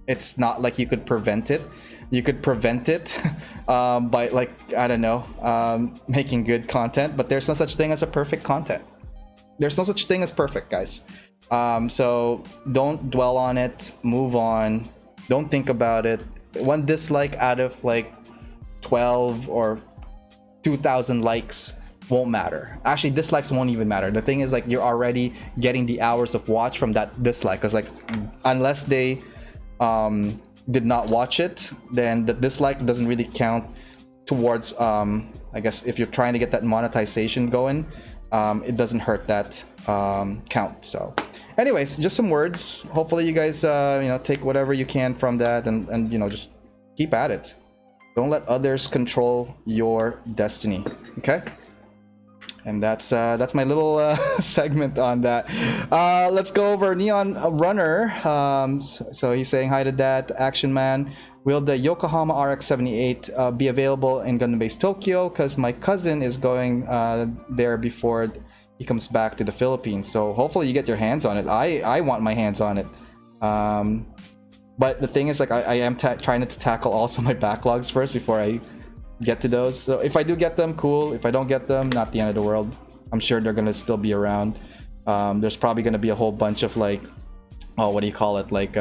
It's not like you could prevent it. You could prevent it by, like, I don't know, making good content, but there's no such thing as a perfect content. There's no such thing as perfect, guys. So don't dwell on it, move on, don't think about it. One dislike out of like 12 or 2,000 likes won't matter. Actually, dislikes won't even matter. The thing is, like, you're already getting the hours of watch from that dislike, because like unless they did not watch it, then the dislike doesn't really count towards I guess if you're trying to get that monetization going, it doesn't hurt that count. So anyways, just some words. Hopefully you guys you know, take whatever you can from that, and you know, just keep at it. Don't let others control your destiny, okay? And that's my little segment on that. Let's go over Neon Runner. So he's saying hi to that. Action Man. Will the Yokohama RX-78 be available in Gundam Base Tokyo? Because my cousin is going there before he comes back to the Philippines. So hopefully you get your hands on it. I want my hands on it. But the thing is, like, I am trying to tackle also my backlogs first before I get to those. So if I do get them, cool. If I don't get them, not the end of the world. I'm sure they're gonna still be around. There's probably gonna be a whole bunch of like, oh, what do you call it, like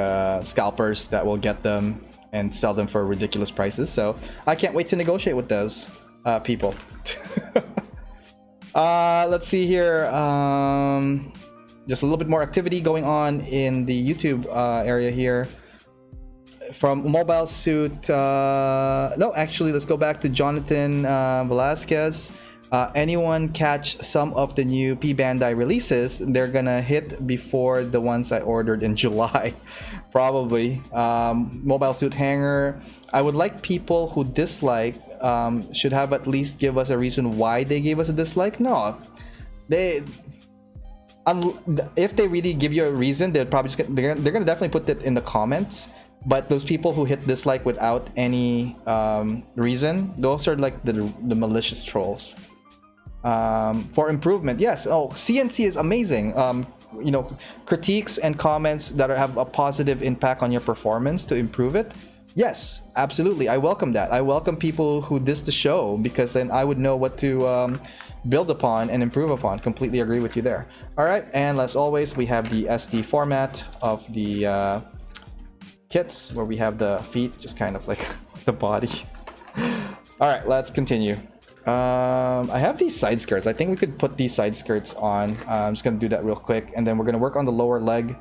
scalpers that will get them and sell them for ridiculous prices. So I can't wait to negotiate with those people. Let's see here. Just a little bit more activity going on in the YouTube area here. From Mobile Suit, no, actually, let's go back to Jonathan Velasquez. Anyone catch some of the new P Bandai releases? They're gonna hit before the ones I ordered in July, probably. Mobile Suit Hanger. I would like people who dislike should have at least give us a reason why they gave us a dislike. No, they. If they really give you a reason, they're probably just they're gonna definitely put it in the comments. But those people who hit dislike without any reason, those are like the malicious trolls. For improvement, yes. Oh, CNC is amazing. You know, critiques and comments that have a positive impact on your performance to improve it. Yes, absolutely. I welcome that. I welcome people who diss the show, because then I would know what to build upon and improve upon. Completely agree with you there. All right, and as always, we have the SD format of the kits, where we have the feet just kind of like the body. All right, let's continue. I have these side skirts. I think we could put these side skirts on. I'm just gonna do that real quick, and then we're gonna work on the lower leg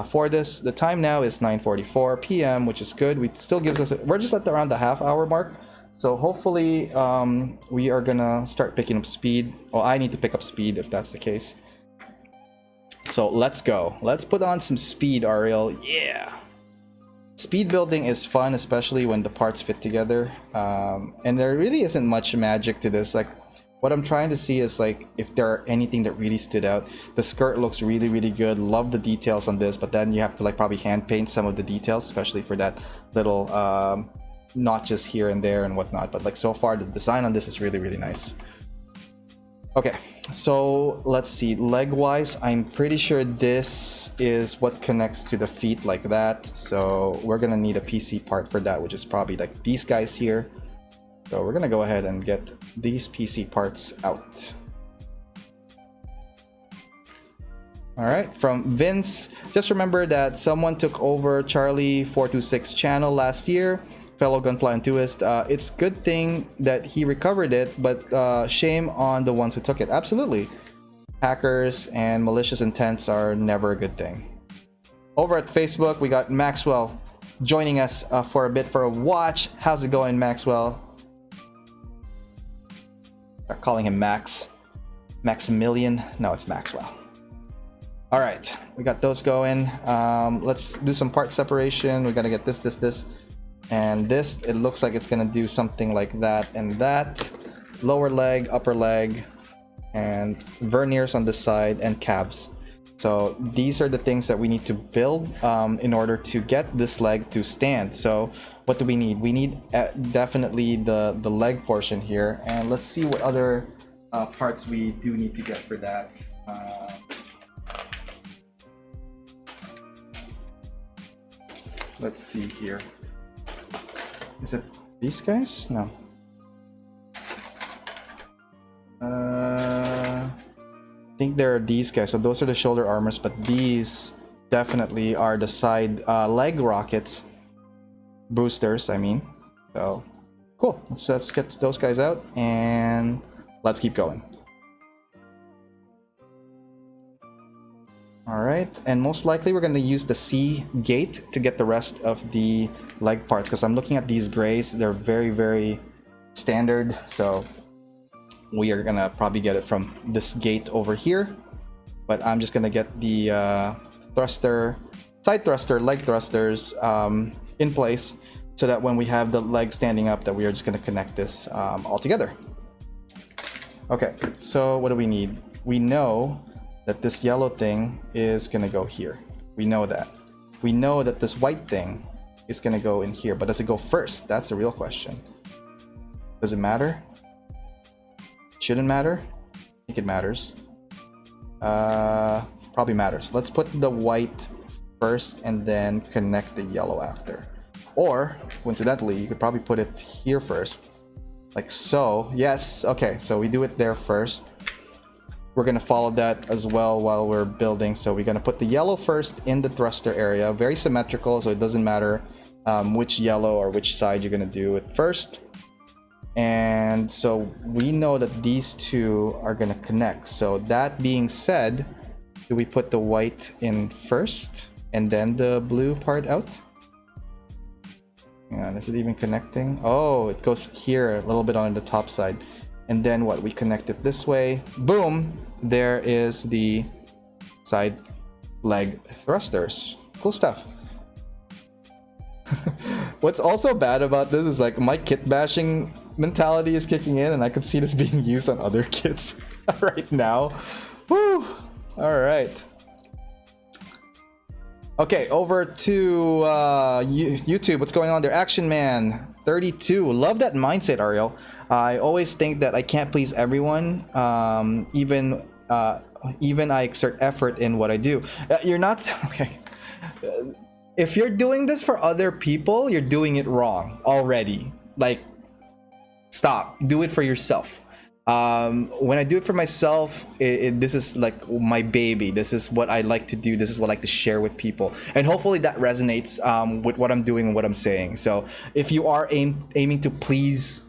for this. The time now is 9:44 p.m., which is good. We still gives us we're just at around the half-hour mark, so hopefully we are gonna start picking up speed. Well, I need to pick up speed if that's the case. So let's go. Let's put on some speed, Ariel. Yeah. Speed building is fun, especially when the parts fit together, and there really isn't much magic to this. Like, what I'm trying to see is like if there are anything that really stood out. The skirt looks really good. Love the details on this, but then you have to like probably hand paint some of the details, especially for that little notches here and there and whatnot. But like, so far the design on this is really nice. Okay, so let's see. Leg wise, I'm pretty sure this is what connects to the feet like that. So we're gonna need a PC part for that, which is probably like these guys here. So we're gonna go ahead and get these PC parts out. All right, from Vince, just remember that someone took over Charlie 426 channel last year, fellow gunfly enthusiast. It's good thing that he recovered it, but shame on the ones who took it. Absolutely. Hackers and malicious intents are never a good thing. Over at Facebook, we got Maxwell joining us for a bit for a watch. How's it going, Maxwell? Start calling him Max. Maximilian. No, it's Maxwell. All right, we got those going. Let's do some part separation. We got to get this, and this. It looks like it's gonna do something like that and that. Lower leg, upper leg, and verniers on this side and cabs. So these are the things that we need to build in order to get this leg to stand. So what do we need? We need definitely the leg portion here, and let's see what other parts we do need to get for that. Let's see here. Is it these guys? No. I think there are these guys. So those are the shoulder armors, but these definitely are the side leg rockets. Boosters, I mean. So cool. Let's get those guys out and let's keep going. All right, and most likely we're going to use the C gate to get the rest of the leg parts, because I'm looking at these grays. They're very, very standard, so we are going to probably get it from this gate over here. But I'm just going to get the thruster, side thruster, leg thrusters in place, so that when we have the leg standing up, that we are just going to connect this all together. Okay, so what do we need? We know that this yellow thing is gonna go here. We know that. We know that this white thing is gonna go in here, but does it go first? That's the real question. Does it matter? Shouldn't matter? I think it matters. Probably matters. Let's put the white first and then connect the yellow after. Or, coincidentally, you could probably put it here first. Like so. Yes, okay, so we do it there first. We're going to follow that as well while we're building. So we're going to put the yellow first in the thruster area. Very symmetrical, so it doesn't matter which yellow or which side you're going to do it first. And so we know that these two are going to connect. So that being said, do we put the white in first and then the blue part out? Yeah, is it even connecting? Oh, it goes here a little bit on the top side. And then what? We connect it this way. Boom! There is the side leg thrusters. Cool stuff. What's also bad about this is like my kit bashing mentality is kicking in, and I can see this being used on other kits right now. Woo! All right. Okay, over to YouTube. What's going on there? Action Man 32. Love that mindset, Ariel. I always think that I can't please everyone, even I exert effort in what I do. You're not okay. If you're doing this for other people, you're doing it wrong already. Like, stop. Do it for yourself. When I do it for myself, this is like my baby. This is what I like to do. This is what I like to share with people, and hopefully that resonates with what I'm doing and what I'm saying. So if you are aiming to please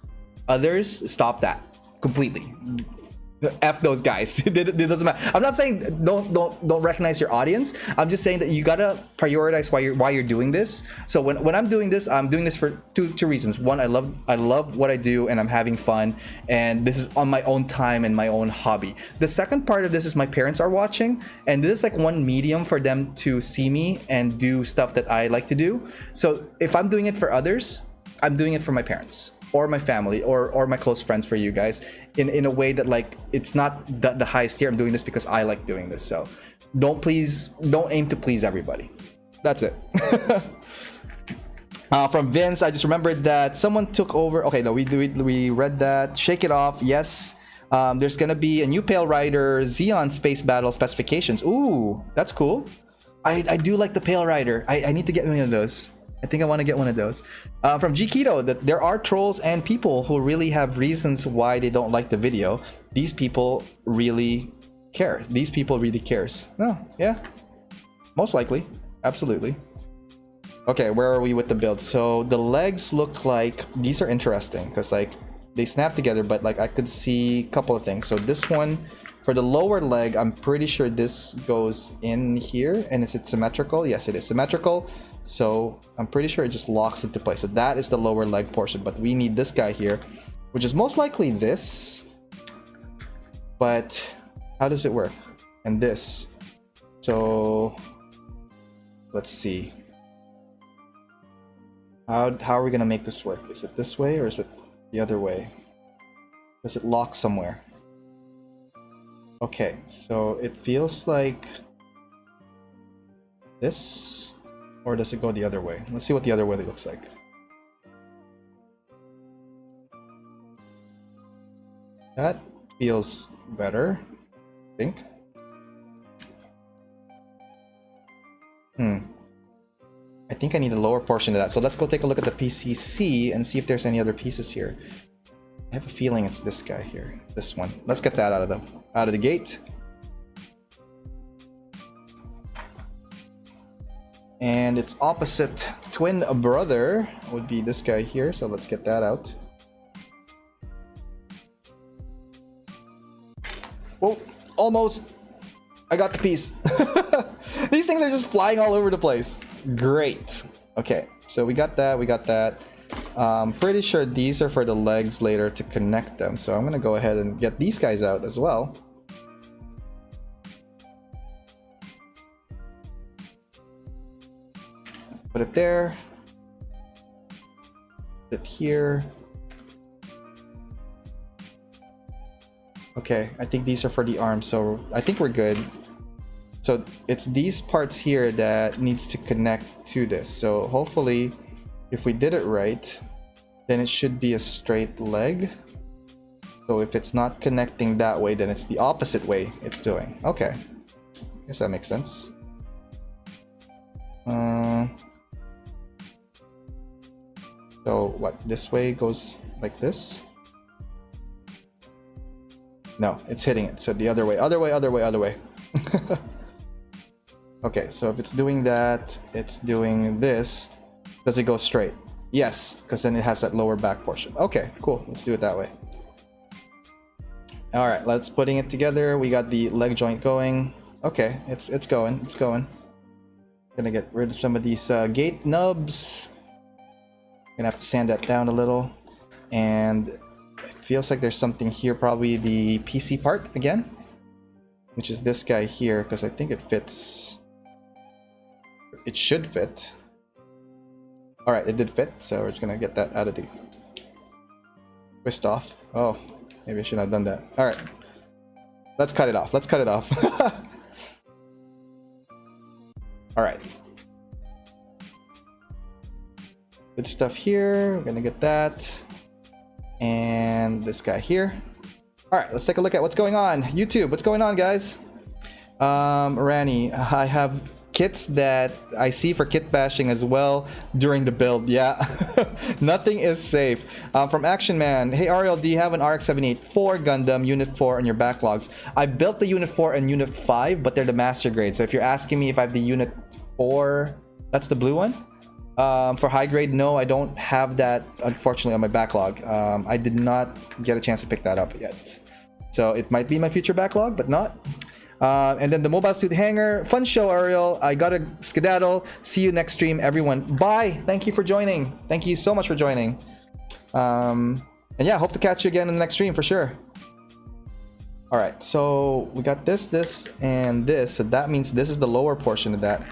others, stop that completely. F those guys. It doesn't matter. I'm not saying don't recognize your audience. I'm just saying that you gotta prioritize why you're doing this. So when I'm doing this for two reasons. One, I love what I do and I'm having fun, and this is on my own time and my own hobby. The second part of this is my parents are watching, and this is like one medium for them to see me and do stuff that I like to do. So if I'm doing it for others, I'm doing it for my parents or my family or my close friends, for you guys, in a way that like it's not the highest tier. I'm doing this because I like doing this. So don't aim to please everybody. That's it. From Vince, I just remembered that someone took over. Okay, no, we read that. Shake it off. Yes. There's gonna be a new Pale Rider Xeon Space Battle specifications. Ooh, that's cool. I do like the Pale Rider. I need to get one of those. I think I want to get one of those. From G Keto, that there are trolls and people who really have reasons why they don't like the video. These people really care. These people really cares. No, yeah, most likely, absolutely. Okay, where are we with the build? So the legs look like these are interesting because like they snap together, but like I could see a couple of things. So this one for the lower leg, I'm pretty sure this goes in here, and is it symmetrical? Yes, it is symmetrical. So I'm pretty sure it just locks into place. So that is the lower leg portion, but we need this guy here, which is most likely this. But how does it work? And this. So let's see. How are we gonna make this work? Is it this way or is it the other way? Does it lock somewhere? Okay, so it feels like this, or does it go the other way? Let's see what the other way looks like. That feels better, I think. I think I need a lower portion of that. So let's go take a look at the PCC and see if there's any other pieces here. I have a feeling it's this guy here, this one. Let's get that out of the gate. And its opposite twin brother would be this guy here. So let's get that out. Whoa, almost. I got the piece. These things are just flying all over the place. Great. Okay, so we got that, we got that. Pretty sure these are for the legs later to connect them. So I'm gonna go ahead and get these guys out as well. Put it there. Put it here. Okay, I think these are for the arms, so I think we're good. So it's these parts here that needs to connect to this. So hopefully, if we did it right, then it should be a straight leg. So if it's not connecting that way, then it's the opposite way it's doing. Okay, guess that makes sense. So what, this way goes like this? No, it's hitting it. So the other way, other way, other way, other way. Okay, so if it's doing that, it's doing this. Does it go straight? Yes, because then it has that lower back portion. Okay, cool. Let's do it that way. All right, let's putting it together. We got the leg joint going. Okay, it's going. It's going. Gonna get rid of some of these gate nubs. Gonna have to sand that down a little. And it feels like there's something here, probably the PC part again, which is this guy here, because I think it fits. It should fit. All right, it did fit, so we're just gonna get that out of the twist off. Oh, maybe I shouldn't have done that. All right, let's cut it off. Let's cut it off. All right. Good stuff here. We're gonna get that. And this guy here. All right, let's take a look at what's going on. YouTube, what's going on, guys? Rani, I have kits that I see for kit bashing as well during the build. Yeah, nothing is safe. From Action Man, hey Ariel, do you have an RX-78-4 Gundam Unit 4 in your backlogs? I built the Unit 4 and Unit 5, but they're the master grade. So if you're asking me if I have the Unit 4, that's the blue one. For high grade, no, I don't have that, unfortunately, on my backlog. I did not get a chance to pick that up yet. So it might be my future backlog, but not. And then the mobile suit hanger. Fun show, Ariel. I gotta skedaddle. See you next stream, everyone. Bye. Thank you for joining. Thank you so much for joining. And yeah, hope to catch you again in the next stream for sure. All right, so we got this, this, and this. So that means this is the lower portion of that,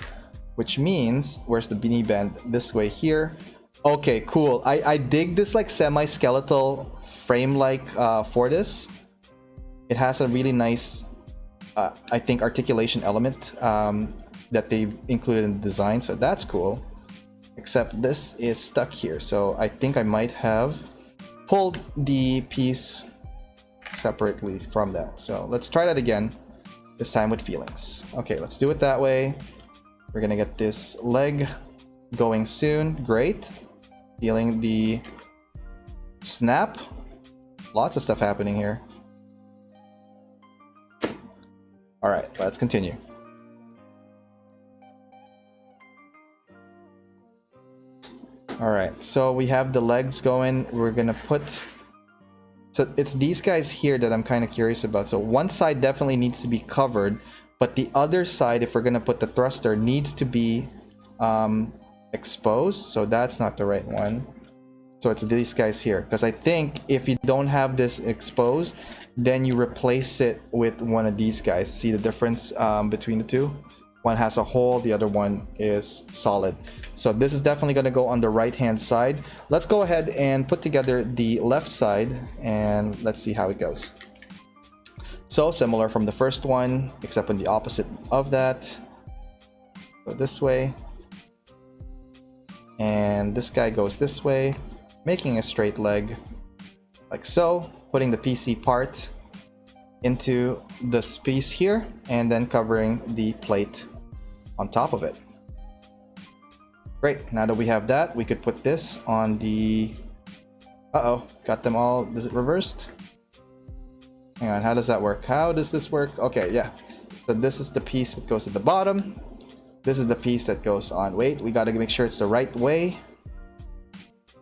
which means where's the knee bend? This way here. Okay, cool. I dig this like semi-skeletal frame like for this. It has a really nice I think articulation element that they've included in the design, so that's cool. Except this is stuck here, so I think I might have pulled the piece separately from that. So let's try that again, this time with feelings. Okay, let's do it that way. We're gonna get this leg going soon. Great. Feeling the snap. Lots of stuff happening here. All right, let's continue. All right, so we have the legs going. We're gonna put, so it's these guys here that I'm kind of curious about. So one side definitely needs to be covered, but the other side, if we're gonna put the thruster, needs to be exposed. So that's not the right one. So it's these guys here, because I think if you don't have this exposed, then you replace it with one of these guys. See the difference between the two? One has a hole, the other one is solid. So this is definitely going to go on the right hand side. Let's go ahead and put together the left side and let's see how it goes. So similar from the first one, except on the opposite of that. Go this way. And this guy goes this way, making a straight leg like so, putting the PC part into this piece here and then covering the plate on top of it. Great, now that we have that, we could put this on the, got them all, is it reversed? Hang on, how does that work? How does this work? Okay, yeah, so this is the piece that goes at the bottom. This is the piece that goes on. Wait, we got to make sure it's the right way.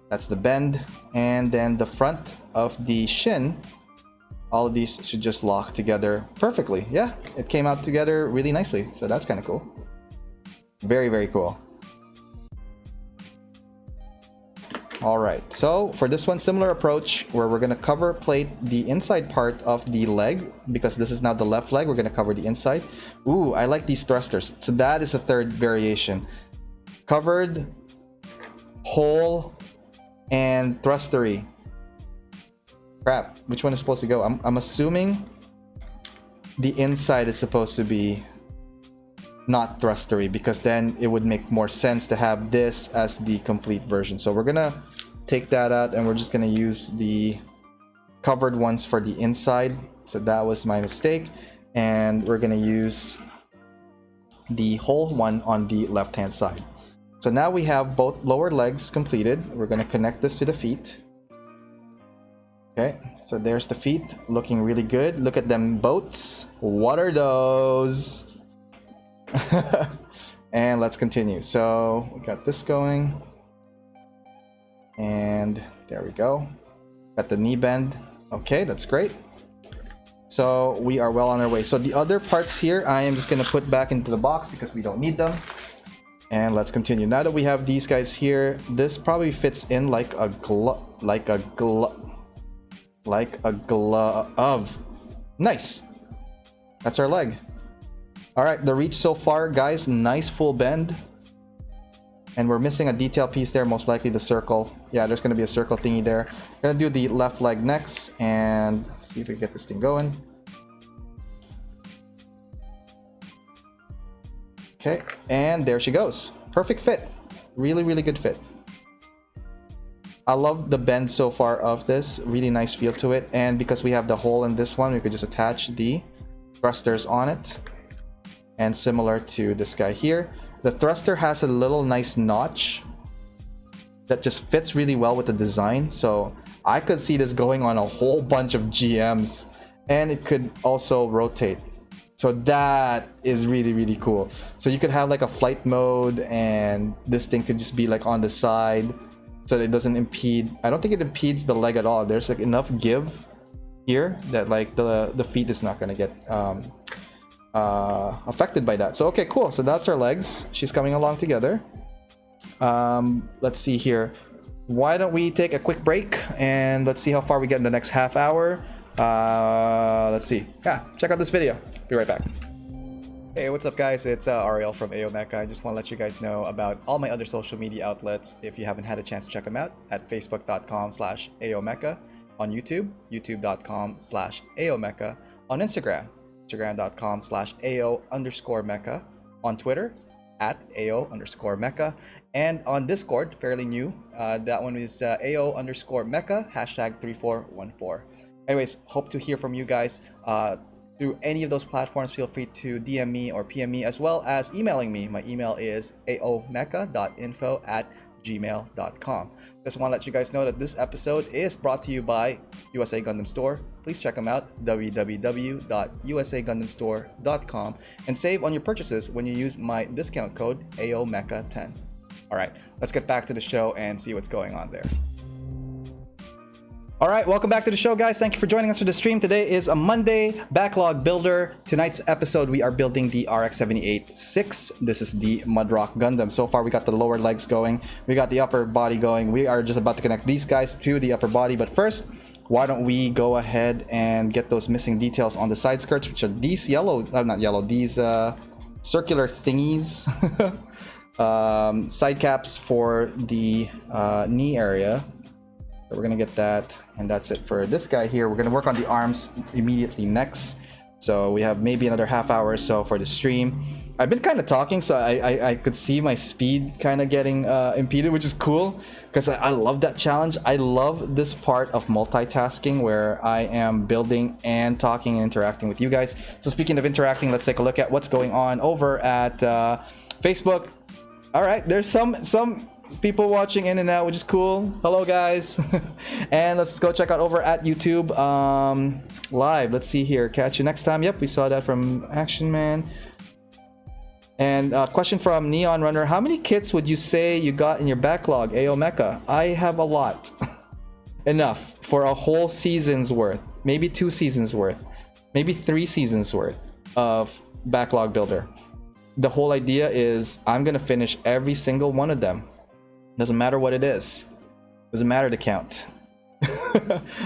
That's the bend. And then the front of the shin, all of these should just lock together perfectly. Yeah, it came out together really nicely. So that's kind of cool. Very, very cool. All right, so for this one, similar approach where we're going to cover plate the inside part of the leg, because this is now the left leg. We're going to cover the inside. Ooh, I like these thrusters. So that is a third variation. Covered, hole, and thrustery. Crap, which one is supposed to go? I'm assuming the inside is supposed to be not thrustery, because then it would make more sense to have this as the complete version. So we're gonna take that out and we're just gonna use the covered ones for the inside. So that was my mistake, and we're gonna use the whole one on the left hand side. So now we have both lower legs completed. We're gonna connect this to the feet. Okay, so there's the feet, looking really good. Look at them boats. What are those? And let's continue. So we got this going, and there we go. Got the knee bend. Okay, that's great. So we are well on our way. So the other parts here, I am just gonna put back into the box because we don't need them. And let's continue. Now that we have these guys here, this probably fits in like a glove. Nice. That's our leg. All right, the reach so far, guys, nice full bend. And we're missing a detail piece there, most likely the circle. Yeah, there's gonna be a circle thingy there. Gonna do the left leg next and see if we can get this thing going. Okay, and there she goes. Perfect fit. Really, really good fit. I love the bend so far of this. Really nice feel to it. And because we have the hole in this one, we could just attach the thrusters on it. And similar to this guy here, the thruster has a little nice notch that just fits really well with the design. So I could see this going on a whole bunch of GMs, and it could also rotate. So that is really, really cool. So you could have like a flight mode, and this thing could just be like on the side, so it doesn't impede. I don't think it impedes the leg at all. There's like enough give here that like the feet is not gonna get affected by that. So okay, cool. So that's our legs. She's coming along together. Let's see here. Why don't we take a quick break and let's see how far we get in the next half hour. Let's see. Yeah, check out this video. Be right back. Hey, what's up guys? It's Ariel from AO Mecha. I just want to let you guys know about all my other social media outlets if you haven't had a chance to check them out at facebook.com/AOMecha, on YouTube, youtube.com/AOMecha, on Instagram, instagram.com/AO_Mecha, on Twitter @AO_Mecha, and on Discord, fairly new. That one is AO_Mecha, #3414. Anyways, hope to hear from you guys through any of those platforms. Feel free to DM me or PM me, as well as emailing me. My email is aomecha.info@ gmail.com. Just want to let you guys know that this episode is brought to you by USA Gundam Store. Please check them out, www.usagundamstore.com, and save on your purchases when you use my discount code AOMecha10. All right, let's get back to the show and see what's going on there. All right, welcome back to the show, guys. Thank you for joining us for the stream. Today is a Monday backlog builder. Tonight's episode, we are building the RX-78-6. This is the Mudrock Gundam. So far, we got the lower legs going. We got the upper body going. We are just about to connect these guys to the upper body. But first, why don't we go ahead and get those missing details on the side skirts, which are these yellow, not yellow, these circular thingies. Side caps for the knee area. So we're gonna get that, and that's it for this guy here. We're gonna work on the arms immediately next. So we have maybe another half hour or so for the stream. I've been kind of talking, so I could see my speed kind of getting impeded, which is cool because I love that challenge. I love this part of multitasking where I am building and talking and interacting with you guys. So speaking of interacting, let's take a look at what's going on over at Facebook. All right, there's some people watching in and out, which is cool. Hello, guys. And let's go check out over at YouTube live. Let's see here. Catch you next time. Yep, we saw that from Action Man. And question from Neon Runner: how many kits would you say you got in your backlog, AO Mecha? I have a lot. Enough for a whole season's worth, maybe 2 seasons worth, maybe 3 seasons worth of backlog builder. The whole idea is I'm gonna finish every single one of them. Doesn't matter what it is. Doesn't matter the count.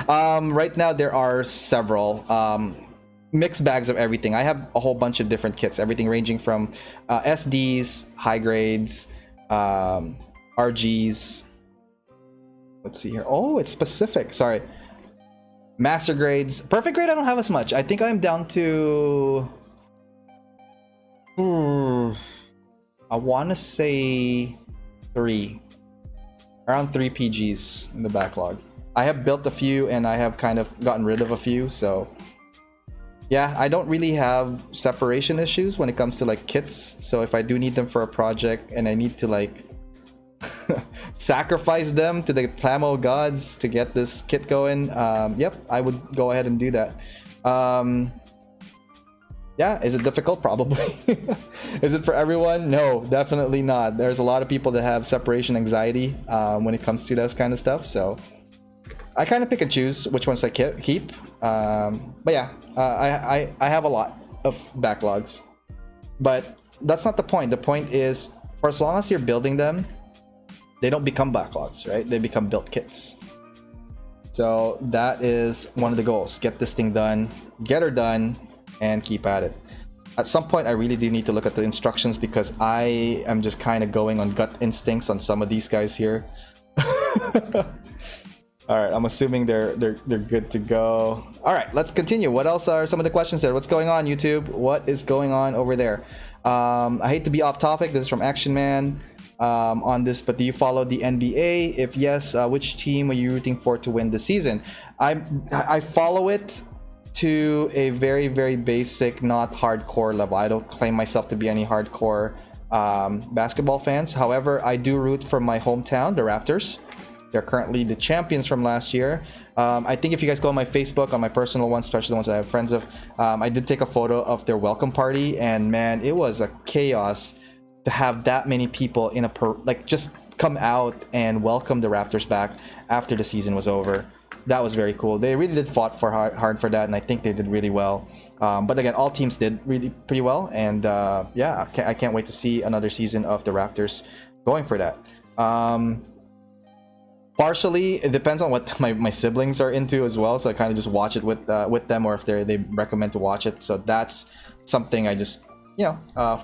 Right now there are several mixed bags of everything. I have a whole bunch of different kits, everything ranging from SDs, high grades, RGs. Let's see here. Oh, it's specific. Sorry. Master grades. Perfect grade I don't have as much. I think I'm down to I want to say 3. Around 3 PGs in the backlog. I have built a few and I have kind of gotten rid of a few, so yeah, I don't really have separation issues when it comes to like kits. So if I do need them for a project and I need to like sacrifice them to the Plamo gods to get this kit going, yep, I would go ahead and do that. Yeah, is it difficult? Probably. Is it for everyone? No, definitely not. There's a lot of people that have separation anxiety when it comes to those kind of stuff. So I kind of pick and choose which ones I keep. But yeah, I have a lot of backlogs. But that's not the point. The point is, for as long as you're building them, they don't become backlogs, right? They become built kits. So that is one of the goals. Get this thing done, get her done, and keep at it. At some point I really do need to look at the instructions because I am just kind of going on gut instincts on some of these guys here. All right, I'm assuming they're good to go. All right, let's continue. What else are some of the questions there? What's going on, YouTube? What is going on over there? I hate to be off topic. This is from Action Man on this, but do you follow the NBA? If yes, which team are you rooting for to win the season? I follow it to a very, very basic, not hardcore level. I don't claim myself to be any hardcore basketball fans. However, I do root for my hometown, the Raptors. They're currently the champions from last year. I think if you guys go on my Facebook, on my personal ones, especially the ones that I have friends of, I did take a photo of their welcome party, and man, it was a chaos to have that many people in just come out and welcome the Raptors back after the season was over. That was very cool. They really did fought for hard for that, and I think they did really well. But again, all teams did really pretty well, and yeah, I can't wait to see another season of the Raptors going for that. Partially, it depends on what my siblings are into as well, so I kind of just watch it with them, or if they recommend to watch it. So that's something I just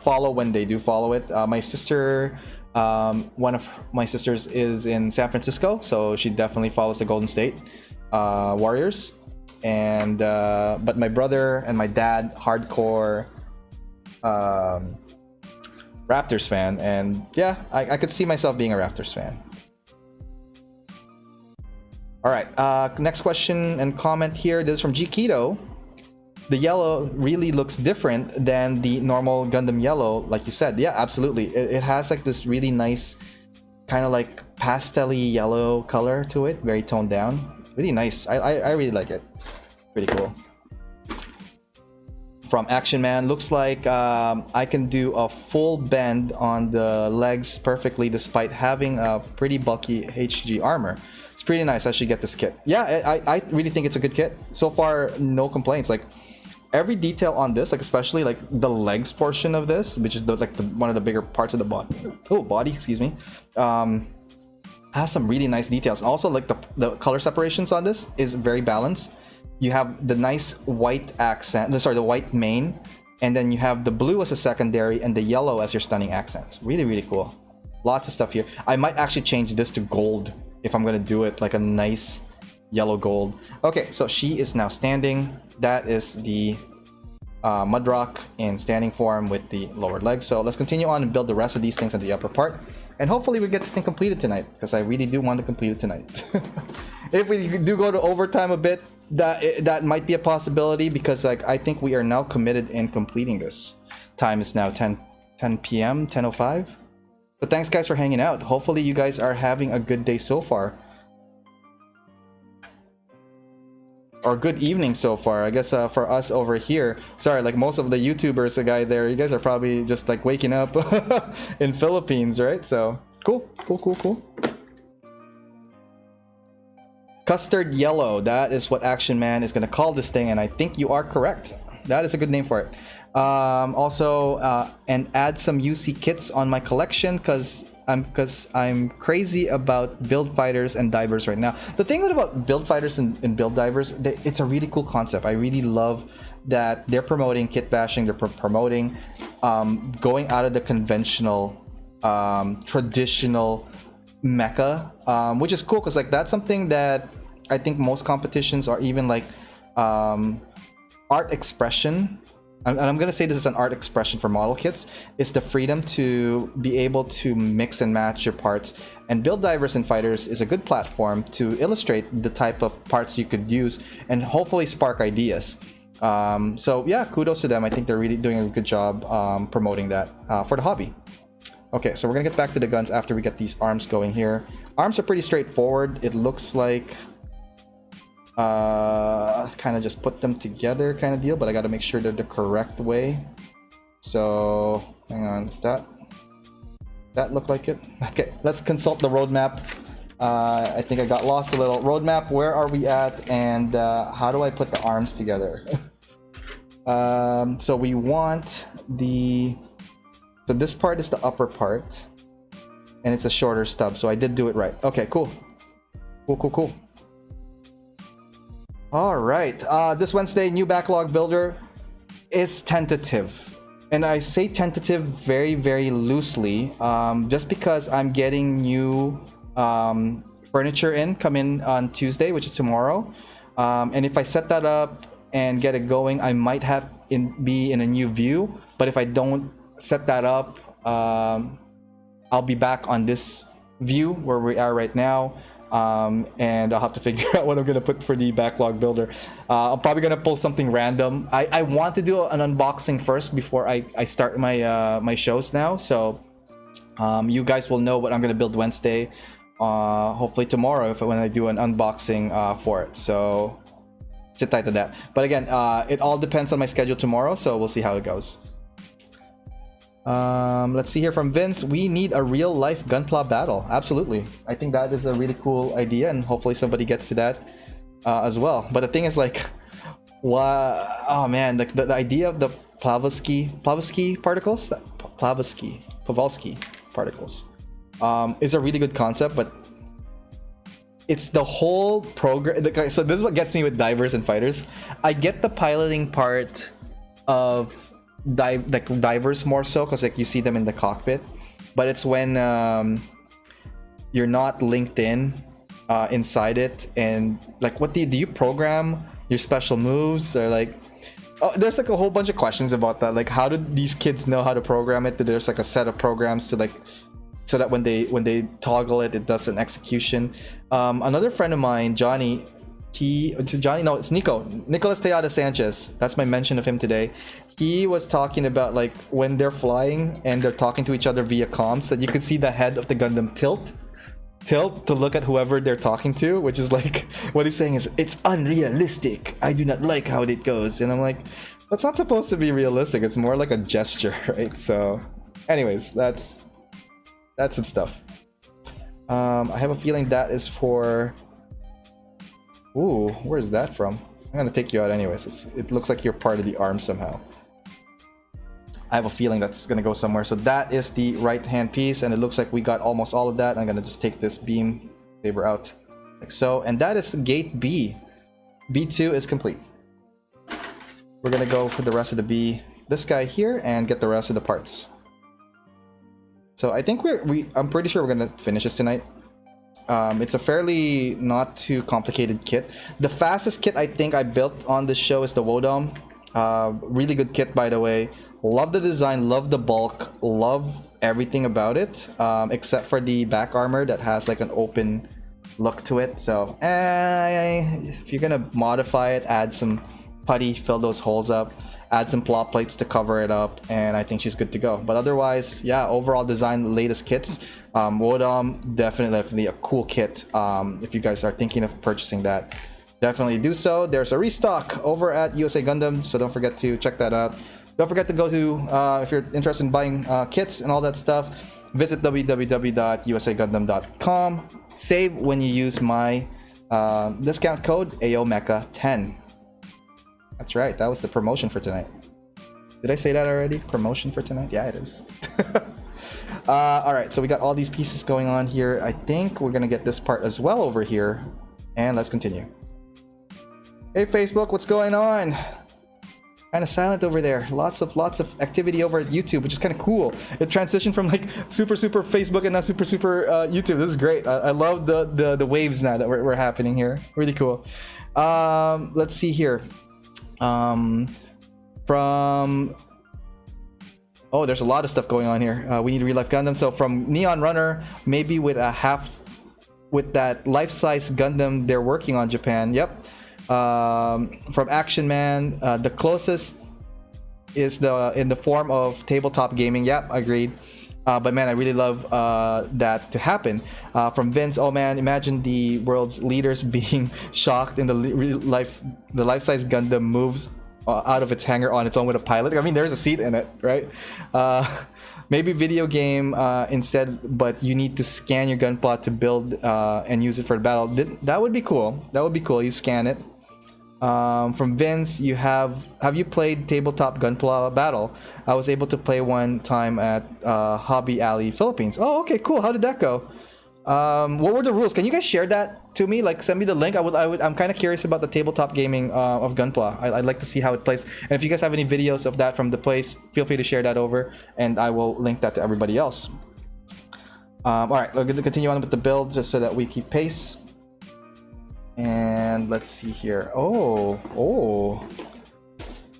follow when they do follow it. My sister, one of my sisters is in San Francisco, so she definitely follows the Golden State Warriors, and but my brother and my dad, hardcore Raptors fan, and yeah, I could see myself being a Raptors fan. All right, next question and comment here. This is from G Keto. The yellow really looks different than the normal Gundam yellow, like you said. Yeah, absolutely. It has like this really nice kind of like pastel-y yellow color to it, very toned down. Really nice. I really like it. Pretty cool. From Action Man, looks like I can do a full bend on the legs perfectly despite having a pretty bulky HG armor. It's pretty nice. I should get this kit. Yeah, I really think it's a good kit. So far, no complaints. Like every detail on this, like especially like the legs portion of this, which is one of the bigger parts of the body. Oh, body, excuse me. Has some really nice details. Also, like the color separations on this is very balanced. You have the nice white accent, the white mane, and then you have the blue as a secondary and the yellow as your stunning accents. Really, really cool. Lots of stuff here. I might actually change this to gold if I'm gonna do it, like a nice yellow gold. Okay, so she is now standing. That is the Mudrock in standing form with the lowered legs. So let's continue on and build the rest of these things in the upper part. And hopefully we get this thing completed tonight, because I really do want to complete it tonight. If we do go to overtime a bit, that might be a possibility, because like I think we are now committed in completing this. Time is now 10 p.m. 10:05. But thanks guys for hanging out. Hopefully you guys are having a good day so far, or good evening so far. I guess for us over here, sorry, like most of the YouTubers, the guy there, you guys are probably just like waking up in Philippines, right? So cool. Custard yellow, that is what Action Man is going to call this thing, and I think you are correct. That is a good name for it. And add some UC kits on my collection, because I'm crazy about build fighters and divers right now. The thing about build fighters and build divers, it's a really cool concept. I really love that they're promoting kit bashing. They're promoting going out of the conventional, traditional mecha, which is cool, because like that's something that I think most competitions are even like art expression. And I'm gonna say this is an art expression for model kits. It's the freedom to be able to mix and match your parts, and build divers and fighters is a good platform to illustrate the type of parts you could use and hopefully spark ideas. So yeah, kudos to them. I think they're really doing a good job promoting that for the hobby. Okay, so we're gonna get back to the guns after we get these arms going here. Arms are pretty straightforward. It looks like kind of just put them together kind of deal, but I got to make sure they're the correct way. So hang on, is that look like it? Okay, let's consult the roadmap. I think I got lost a little. Roadmap, where are we at, and how do I put the arms together? So we want so this part is the upper part, and it's a shorter stub, so I did do it right. Okay, cool. All right, this Wednesday, new backlog builder is tentative. And I say tentative very, very loosely, just because I'm getting new furniture come in on Tuesday, which is tomorrow. And if I set that up and get it going, I might be in a new view. But if I don't set that up, I'll be back on this view where we are right now. And I'll have to figure out what I'm gonna put for the backlog builder. I'm probably gonna pull something random. I want to do an unboxing first before I start my shows now. So you guys will know what I'm gonna build Wednesday, hopefully tomorrow when I do an unboxing for it. So sit tight to that. But again, it all depends on my schedule tomorrow, so we'll see how it goes. Let's see here from Vince. We need a real life gunpla battle. Absolutely. I think that is a really cool idea, and hopefully somebody gets to that as well. But the thing is, like, oh man, the idea of the Plavsky particles, Plavsky particles, is a really good concept, but it's the whole program. So this is what gets me with divers and fighters. I get the piloting part of divers more so, because like you see them in the cockpit, but it's when you're not linked inside it, and like what do you program your special moves, or like there's like a whole bunch of questions about that. Like, how do these kids know how to program it? There's like a set of programs to like, so that when they toggle it, it does an execution. Another friend of mine, Johnny, Johnny, no, it's Nico. Nicolas Tejada Sanchez. That's my mention of him today. He was talking about like when they're flying and they're talking to each other via comms, that you could see the head of the Gundam tilt to look at whoever they're talking to, which is like what he's saying is it's unrealistic. I do not like how it goes. And I'm like, that's not supposed to be realistic. It's more like a gesture, right? So anyways, that's some stuff. I have a feeling that is for... Ooh, where's that from? I'm gonna take you out anyways. It looks like you're part of the arm somehow. I have a feeling that's gonna go somewhere. So that is the right hand piece, and it looks like we got almost all of that. I'm gonna just take this beam saber out like so, and that is gate B. B2 is complete. We're gonna go for the rest of the B, this guy here, and get the rest of the parts. So I think I'm pretty sure we're gonna finish this tonight. It's a fairly not too complicated kit. The fastest kit I think I built on this show is the Wodom. Really good kit, by the way. Love the design, love the bulk, love everything about it, except for the back armor that has like an open look to it. So if you're gonna modify it, add some putty, fill those holes up, add some plot plates to cover it up, and I think she's good to go. But otherwise, yeah, overall design, latest kits. Wodom, definitely a cool kit. If you guys are thinking of purchasing that, definitely do so. There's a restock over at USA Gundam, so don't forget to check that out. Don't forget to go to, if you're interested in buying kits and all that stuff, visit www.usagundam.com. Save when you use my discount code AOMecha10. That's right, that was the promotion for tonight. Did I say that already? Promotion for tonight? Yeah, it is. Alright, so we got all these pieces going on here. I think we're gonna get this part as well over here. And let's continue. Hey Facebook, what's going on? Kind of silent over there. Lots of activity over at YouTube, which is kind of cool. It transitioned from like super Facebook and now super YouTube. This is great. I love the waves now that we're happening here. Really cool. Let's see here. Oh, there's a lot of stuff going on here. We need to Real-Life Gundam. So from Neon Runner, maybe with that life-size Gundam they're working on Japan. Yep. From Action Man, the closest is in the form of tabletop gaming. Yep, agreed. But man, I really love that to happen. From Vince, oh man, imagine the world's leaders being shocked in the life-size Gundam moves out of its hangar on its own with a pilot. I mean, there's a seat in it, right? Maybe video game instead, but you need to scan your gunpla to build and use it for the battle. That would be cool. That would be cool. You scan it. From Vince, have you played Tabletop Gunpla Battle? I was able to play one time at Hobby Alley, Philippines. Oh, okay, cool. How did that go? What were the rules? Can you guys share that to me? Like, send me the link. I'm kind of curious about the tabletop gaming of Gunpla. I'd like to see how it plays. And if you guys have any videos of that from the place, feel free to share that over, and I will link that to everybody else. All right, we're going to continue on with the build just so that we keep pace. And let's see here. Oh,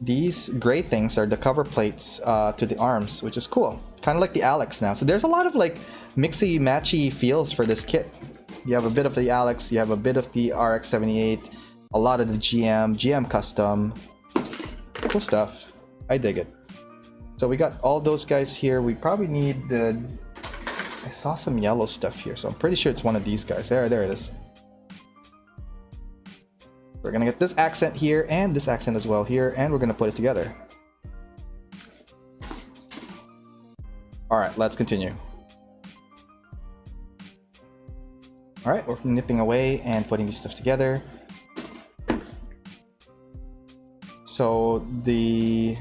these gray things are the cover plates to the arms, which is cool. Kind of like the Alex now. So there's a lot of like mixy matchy feels for this kit. You have a bit of the Alex, you have a bit of the RX-78, a lot of the GM custom. Cool stuff. I dig it. So we got all those guys here. We probably need I saw some yellow stuff here, so I'm pretty sure it's one of these guys. There it is. We're gonna get this accent here and this accent as well here, and we're gonna put it together. Alright, let's continue. Alright, we're nipping away and putting these stuff together. So the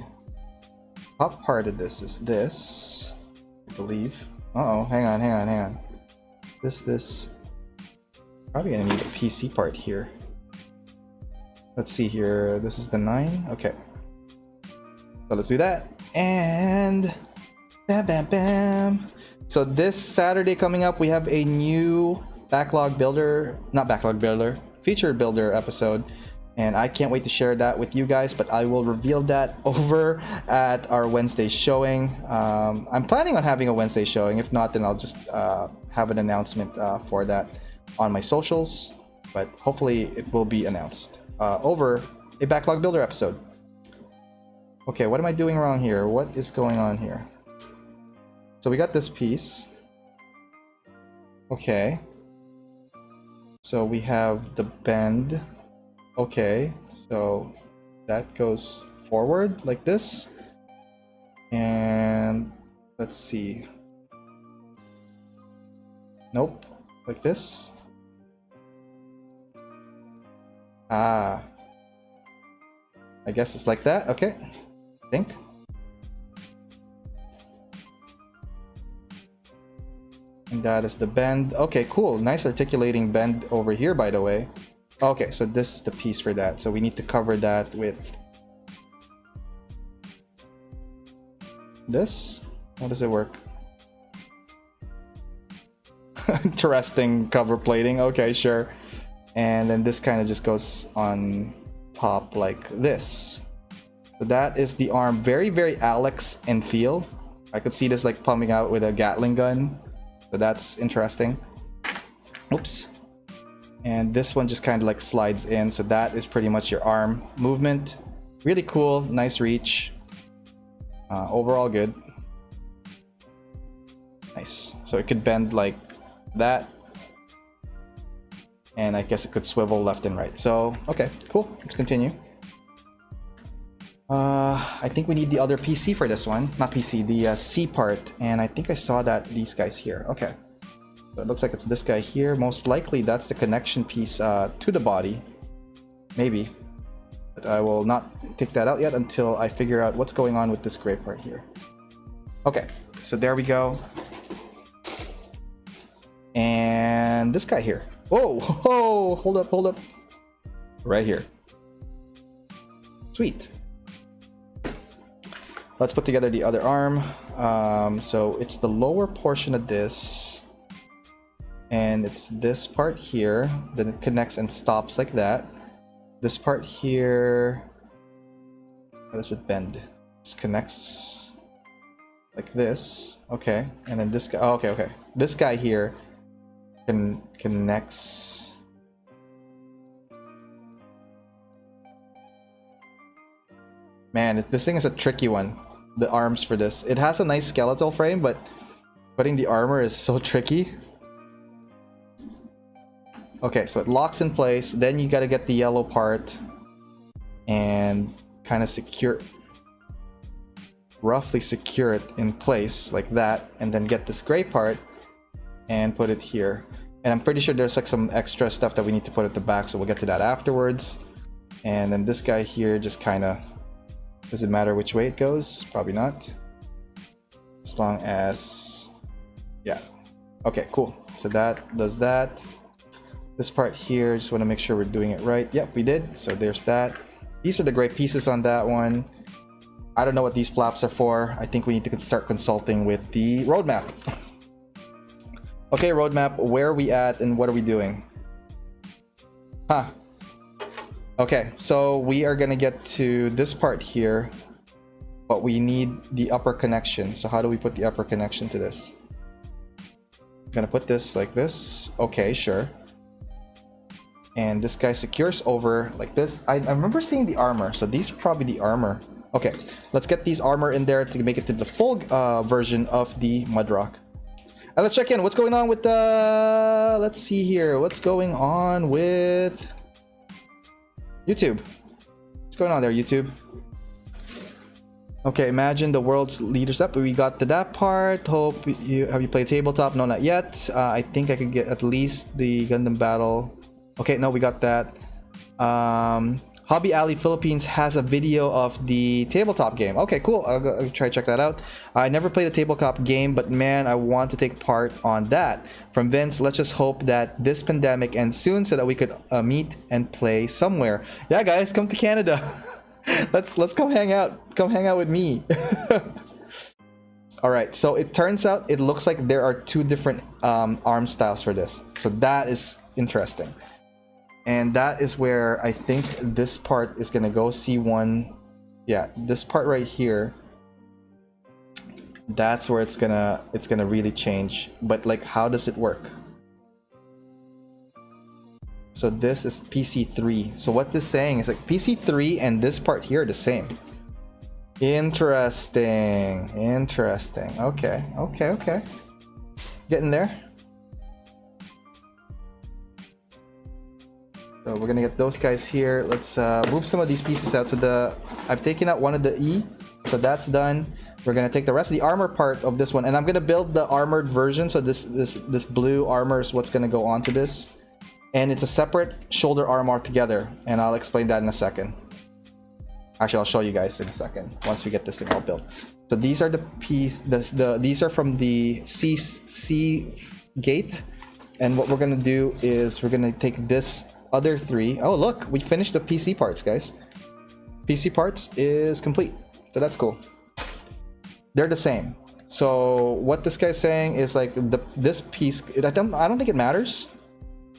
top part of this is this, I believe. Uh-oh, hang on. This probably gonna need a PC part here. Let's see here. This is the 9. Okay. So let's do that. And bam. So this Saturday coming up, we have a new feature builder episode. And I can't wait to share that with you guys, but I will reveal that over at our Wednesday showing. I'm planning on having a Wednesday showing. If not, then I'll just have an announcement for that on my socials. but hopefully it will be announced over a Backlog Builder episode. Okay, what am I doing wrong here? What is going on here? So we got this piece. Okay. So we have the bend. Okay, so that goes forward like this. And let's see. Nope, like this. Ah. I guess it's like that. Okay, I think. And that is the bend. Okay, cool. Nice articulating bend over here, by the way. Okay, so this is the piece for that. So we need to cover that with this. How does it work? Interesting cover plating. Okay, sure. And then this kind of just goes on top like this. So that is the arm. Very, very Alex in feel. I could see this like pumping out with a Gatling gun. So that's interesting. Oops. And this one just kind of like slides in. So that is pretty much your arm movement. Really cool. Nice reach. Overall good. Nice. So it could bend like that. And I guess it could swivel left and right. So, okay, cool. Let's continue. I think we need the other PC for this one. Not PC, the C part. And I think I saw that these guys here. Okay. So it looks like it's this guy here. Most likely that's the connection piece to the body. Maybe. But I will not take that out yet until I figure out what's going on with this gray part here. Okay, so there we go. And this guy here. Whoa, whoa, hold up, hold up. Right here. Sweet. Let's put together the other arm. So it's the lower portion of this. And it's this part here. Then it connects and stops like that. This part here. How does it bend? Just connects like this. Okay. And then this guy. Oh, okay, okay. This guy here connects. Man, this thing is a tricky one. The arms for this. It has a nice skeletal frame, but putting the armor is so tricky. Okay, so it locks in place. Then you got to get the yellow part and kind of roughly secure it in place like that, and then get this gray part and put it here. And I'm pretty sure there's like some extra stuff that we need to put at the back, so we'll get to that afterwards. And then this guy here just kind of, does it matter which way it goes? Probably not. As long as, yeah. Okay, cool. So that does that. This part here, just want to make sure we're doing it right. Yep, we did. So there's that. These are the gray pieces on that one. I don't know what these flaps are for. I think we need to start consulting with the roadmap. Okay, roadmap, where are we at and what are we doing? Huh. Okay, so we are gonna get to this part here, but we need the upper connection. So how do we put the upper connection to this? I'm gonna put this like this. Okay, sure. And this guy secures over like this. I remember seeing the armor, so these are probably the armor. Okay, let's get these armor in there to make it to the full version of the Mudrock. And let's check in. What's going on with the... Let's see here. What's going on with YouTube? What's going on there, YouTube? Okay, imagine the world's leaders up. We got to that part. Hope you... Have you played tabletop? No, not yet. I think I could get at least the Gundam Battle. Okay, no, we got that. Hobby Alley Philippines has a video of the tabletop game. Okay, cool. I'll try to check that out. I never played a tabletop game, but man, I want to take part on that. From Vince, let's just hope that this pandemic ends soon so that we could meet and play somewhere. Yeah, guys, come to Canada. let's come hang out. Come hang out with me. All right, so it turns out it looks like there are two different arm styles for this. So that is interesting. And that is where I think this part is gonna go. C1, yeah, this part right here. That's where it's gonna really change. But like, how does it work? So this is PC3. So what this is saying is like PC3 and this part here are the same. Interesting. Interesting. Okay. Okay. Okay. Getting there. So we're gonna get those guys here. Let's move some of these pieces out. So I've taken out one of the E, so that's done. We're gonna take the rest of the armor part of this one, and I'm gonna build the armored version. So this blue armor is what's gonna go onto this, and it's a separate shoulder arm altogether. And I'll explain that in a second. Actually, I'll show you guys in a second once we get this thing all built. So these are the piece. These are from the C gate, and what we're gonna do is we're gonna take this other three. Oh look, we finished the PC parts, guys. PC parts is complete, so that's cool. They're the same. So what this guy's saying is like this piece, I don't think it matters.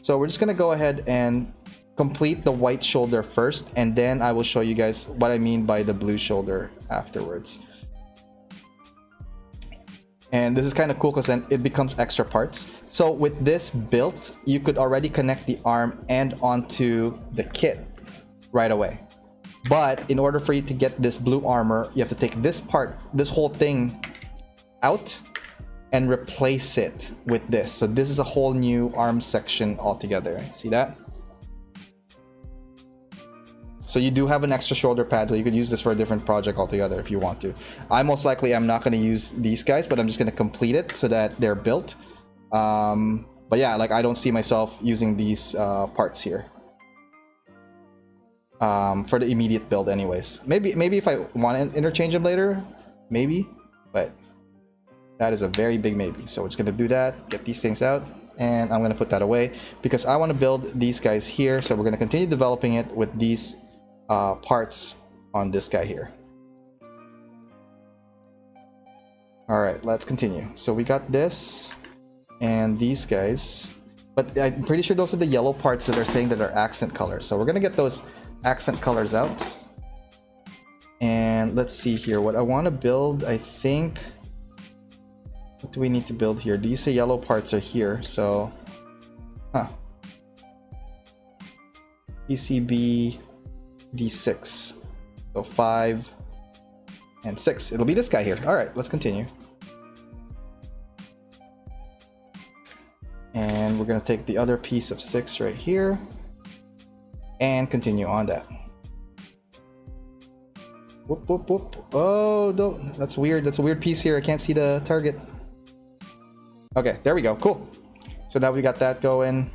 So we're just gonna go ahead and complete the white shoulder first, and then I will show you guys what I mean by the blue shoulder afterwards. And this is kind of cool because then it becomes extra parts. So with this built, you could already connect the arm and onto the kit right away. But in order for you to get this blue armor, you have to take this part, this whole thing out and replace it with this. So this is a whole new arm section altogether. See that? So you do have an extra shoulder pad, so you could use this for a different project altogether if you want to. I most likely am not going to use these guys, but I'm just going to complete it so that they're built. But yeah, like I don't see myself using these parts here for the immediate build anyways. Maybe if I want to interchange them later, maybe, but that is a very big maybe. So we're just going to do that, get these things out, and I'm going to put that away because I want to build these guys here. So we're going to continue developing it with these parts on this guy here. All right, let's continue. So we got this and these guys, but I'm pretty sure those are the yellow parts that are saying that are accent colors. So we're gonna get those accent colors out. And let's see here what I want to build. I think, what do we need to build here? These yellow parts are here, so PCB D6, so 5 and 6. It'll be this guy here. All right, let's continue. And we're gonna take the other piece of 6 right here and continue on that. Whoop whoop whoop. Oh no, that's weird. That's a weird piece here. I can't see the target. Okay, there we go. Cool. So now we got that going.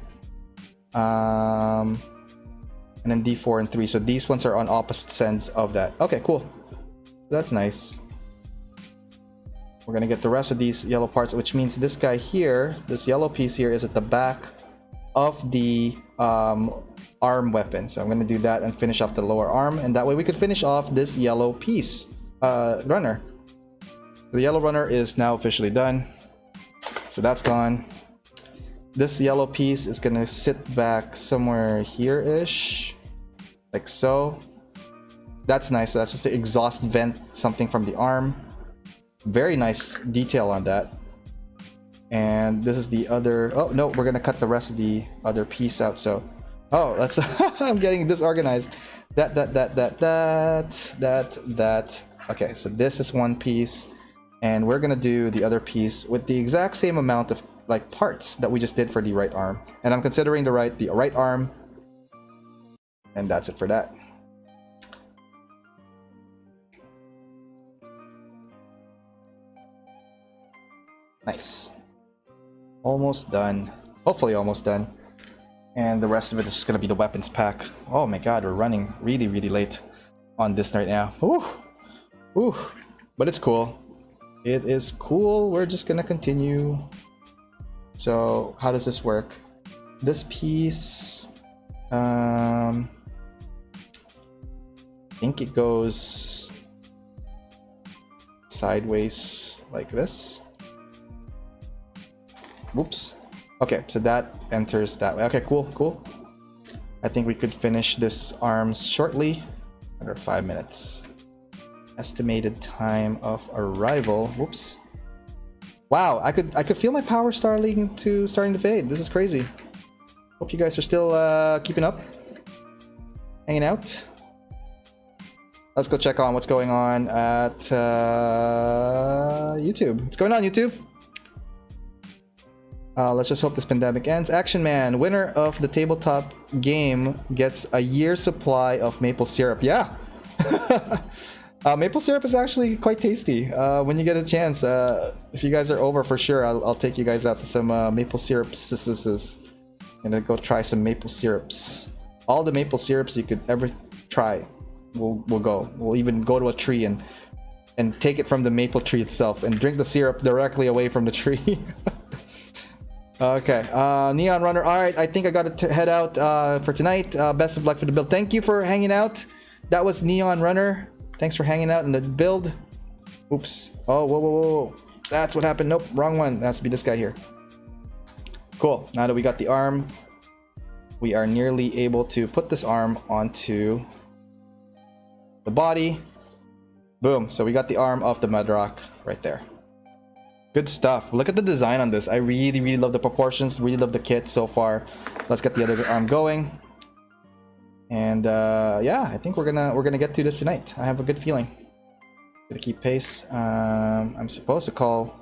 And then D4 and 3. So these ones are on opposite ends of that. Okay, cool. That's nice. We're gonna get the rest of these yellow parts, which means this guy here, this yellow piece here, is at the back of the arm weapon. So I'm gonna do that and finish off the lower arm, and that way we could finish off this yellow piece runner. The yellow runner is now officially done. So that's gone. This yellow piece is gonna sit back somewhere here-ish, like so. That's nice. So that's just the exhaust vent, something from the arm. Very nice detail on that. And this is the other. Oh no, we're gonna cut the rest of the other piece out. So, oh, that's I'm getting disorganized. That. Okay, so this is one piece, and we're gonna do the other piece with the exact same amount of like parts that we just did for the right arm. And I'm considering the right arm, and that's it for that. Nice. Almost done. Hopefully almost done. And the rest of it is just gonna be the weapons pack. Oh my god, we're running really, really late on this right now. Ooh. Ooh. But it's cool. It is cool. We're just gonna continue. So how does this work? This piece, I think it goes sideways like this. Whoops. Okay, so that enters that way. Okay, cool, cool. I think we could finish this arms shortly, under 5 minutes. Estimated time of arrival. Whoops. Wow, I could feel my power starting to fade. This is crazy. Hope you guys are still keeping up, hanging out. Let's go check on what's going on at YouTube. What's going on, YouTube? Let's just hope this pandemic ends. Action Man, winner of the tabletop game, gets a year's supply of maple syrup. Yeah. Maple syrup is actually quite tasty. When you get a chance, if you guys are over, for sure, I'll take you guys out to some maple syrups. Gonna go try some maple syrups. All the maple syrups you could ever try, we'll go. We'll even go to a tree and take it from the maple tree itself and drink the syrup directly away from the tree. Okay, Neon Runner. All right, I think I got to head out for tonight. Best of luck for the build. Thank you for hanging out. That was Neon Runner. Thanks for hanging out in the build. Oops. Oh, whoa. That's what happened. Nope, wrong one. That has to be this guy here. Cool. Now that we got the arm, we are nearly able to put this arm onto the body. Boom. So we got the arm of the Mudrock right there. Good stuff. Look at the design on this. I really love the proportions. Really love the kit so far. Let's get the other arm going. And yeah, I think we're gonna get to this tonight. I have a good feeling. Gonna keep pace. I'm supposed to call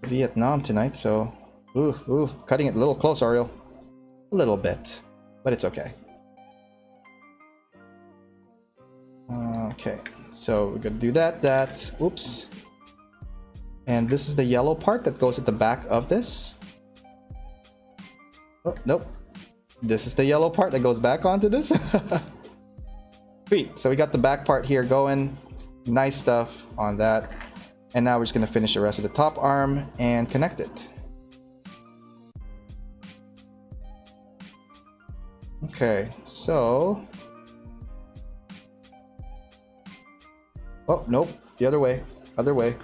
Vietnam tonight, so ooh, cutting it a little close, Ariel. A little bit, but it's okay. Okay, so we're gonna do that. Oops. And this is the yellow part that goes at the back of this. Oh, nope. This is the yellow part that goes back onto this. Sweet. So we got the back part here going. Nice stuff on that. And now we're just going to finish the rest of the top arm and connect it. Okay, so... Oh, nope. The other way. Other way.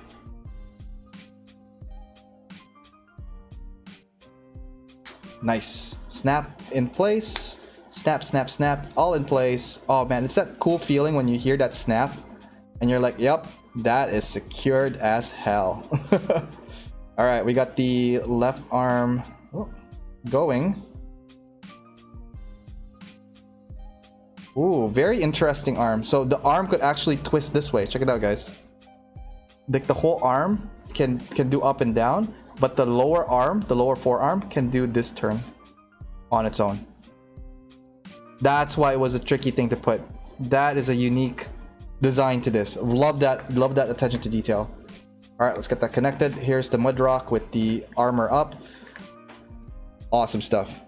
Nice. Snap in place. Snap, all in place. Oh man, it's that cool feeling when you hear that snap and you're like, yep, that is secured as hell. All right, we got the left arm going. Ooh, very interesting arm. So the arm could actually twist this way. Check it out, guys. Like the whole arm can do up and down, but the lower arm, the lower forearm, can do this turn on its own. That's why it was a tricky thing to put. That is a unique design to this. Love that attention to detail. All right, let's get that connected. Here's the Mudrock with the armor up. Awesome stuff.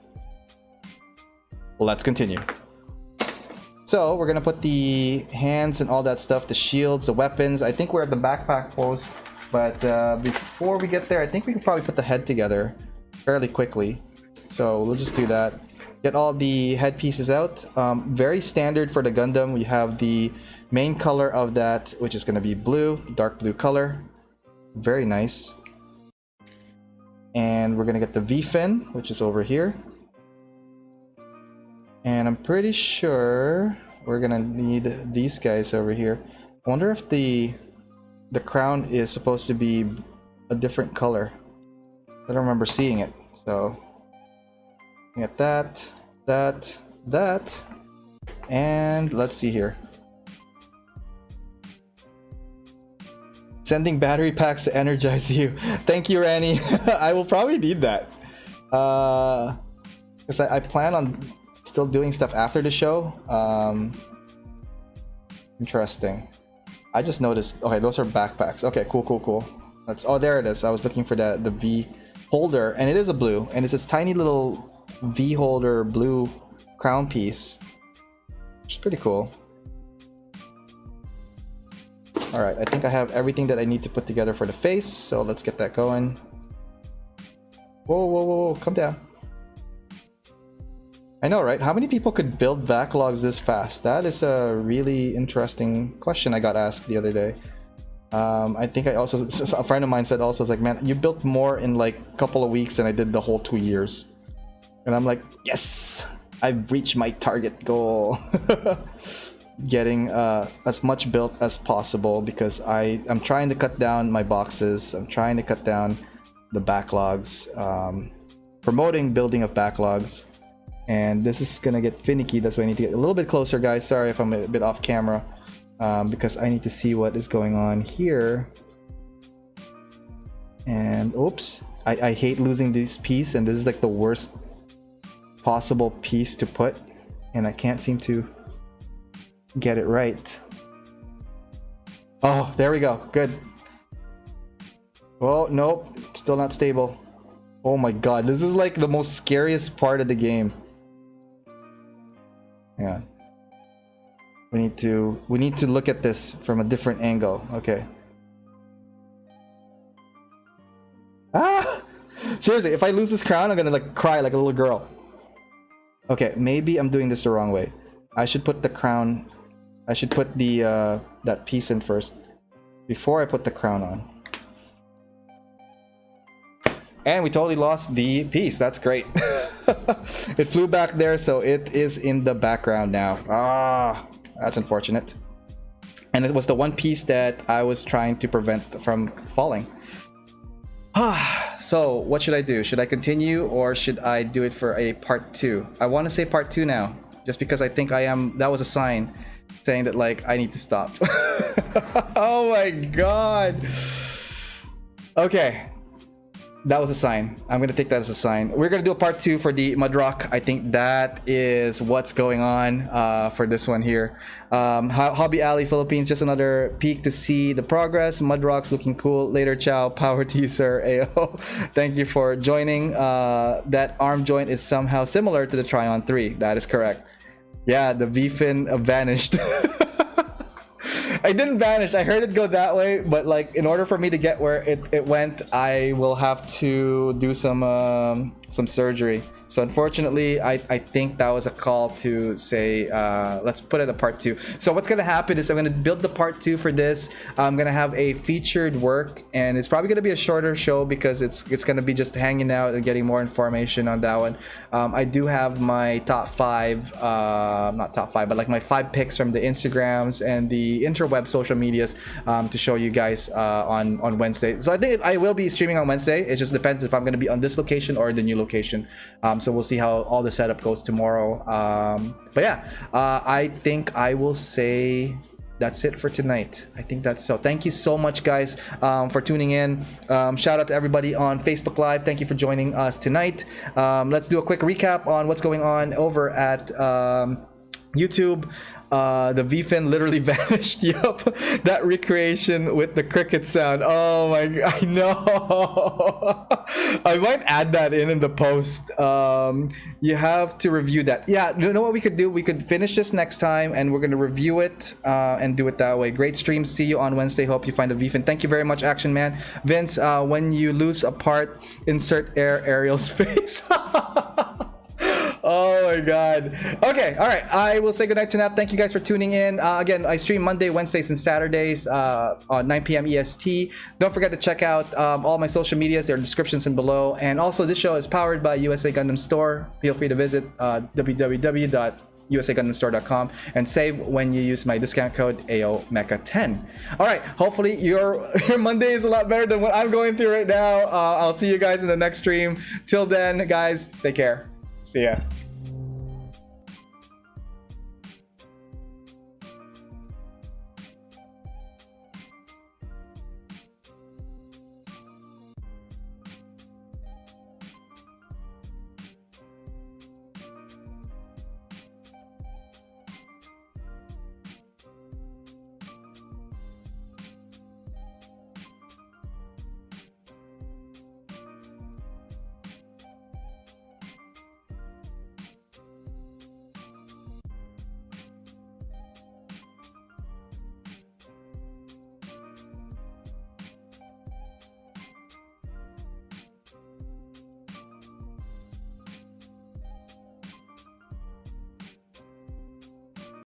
Let's continue. So we're gonna put the hands and all that stuff, the shields, the weapons. I think we're at the backpack pose, but before we get there, I think we can probably put the head together fairly quickly. So we'll just do that. Get all the head pieces out. Very standard for the Gundam. We have the main color of that, which is gonna be blue, dark blue color. Very nice. And we're gonna get the V-fin, which is over here. And I'm pretty sure we're gonna need these guys over here. I wonder if the crown is supposed to be a different color. I don't remember seeing it. So get that, and let's see here. Sending battery packs to energize you. Thank you, Ranny. I will probably need that. Because I plan on still doing stuff after the show. Interesting. I just noticed. Okay, those are backpacks. Okay, cool. That's, oh, there it is. I was looking for the V holder, and it is a blue, and it's this tiny little V holder blue crown piece, which is pretty cool. All right, I think I have everything that I need to put together for the face, so let's get that going. Whoa, come down. I know, right? How many people could build backlogs this fast? That is a really interesting question I got asked the other day. I think a friend of mine said also, it's like, man, you built more in like a couple of weeks than I did the whole 2 years. And I'm like, yes, I've reached my target goal. Getting as much built as possible, because I'm trying to cut down my boxes. I'm trying to cut down the backlogs, promoting building of backlogs. And this is gonna get finicky. That's why I need to get a little bit closer, guys. Sorry if I'm a bit off camera, because I need to see what is going on here. And oops, I hate losing this piece, and this is like the worst possible piece to put, and I can't seem to get it right. Oh, there we go. Good. Oh, nope. Still not stable. Oh my god, this is like the most scariest part of the game. Hang on. We need to look at this from a different angle. Okay. Ah! Seriously, if I lose this crown, I'm gonna like cry like a little girl. Okay, maybe I'm doing this the wrong way. I should put the crown... I should put the that piece in first before I put the crown on. And we totally lost the piece. That's great. It flew back there, so it is in the background now. Ah, that's unfortunate. And it was the one piece that I was trying to prevent from falling. So what should I do? Should I continue, or should I do it for a part 2? I want to say part 2 now, just because I think I am... That was a sign saying that like I need to stop. Oh my god. Okay. That was a sign. I'm gonna take that as a sign. We're gonna do a part 2 for the Mudrock. I think that is what's going on for this one here. Hobby Alley Philippines, just another peek to see the progress. Mudrock's looking cool. Later, ciao. Power to you, sir. Ayo. Thank you for joining. That arm joint is somehow similar to the Tryon 3. That is correct. Yeah, the V-fin vanished. I didn't vanish. I heard it go that way, but like in order for me to get where it went, I will have to do some surgery. So unfortunately, I think that was a call to say let's put it a part 2. So what's gonna happen is I'm gonna build the part 2 for this. I'm gonna have a featured work, and it's probably gonna be a shorter show because it's gonna be just hanging out and getting more information on that one. I do have my top 5, not top 5, but like my 5 picks from the Instagrams and the interweb social medias to show you guys on Wednesday. So I think I will be streaming on Wednesday. It just depends if I'm gonna be on this location or the new location. So we'll see how all the setup goes tomorrow. But yeah, I think I will say that's it for tonight. I think that's so. Thank you so much, guys, for tuning in. Shout out to everybody on Facebook Live. Thank you for joining us tonight. Let's do a quick recap on what's going on over at YouTube. The V-fin literally vanished. Yup, that recreation with the cricket sound. Oh my god, I know. I might add that in the post. You have to review that. Yeah, you know what we could do? We could finish this next time, and we're gonna review it and do it that way. Great stream. See you on Wednesday. Hope you find a V-fin. Thank you very much, Action Man. Vince, when you lose a part, insert Ariel's face. Oh my god. Okay, all right. I will say goodnight to now. Thank you guys for tuning in. Again, I stream Monday, Wednesdays, and Saturdays on 9 p.m. EST. Don't forget to check out all my social medias. There are descriptions in below. And also, this show is powered by USA Gundam Store. Feel free to visit www.usagundamstore.com and save when you use my discount code AOMecha10. All right. Hopefully, your Monday is a lot better than what I'm going through right now. I'll see you guys in the next stream. Till then, guys, take care. See ya.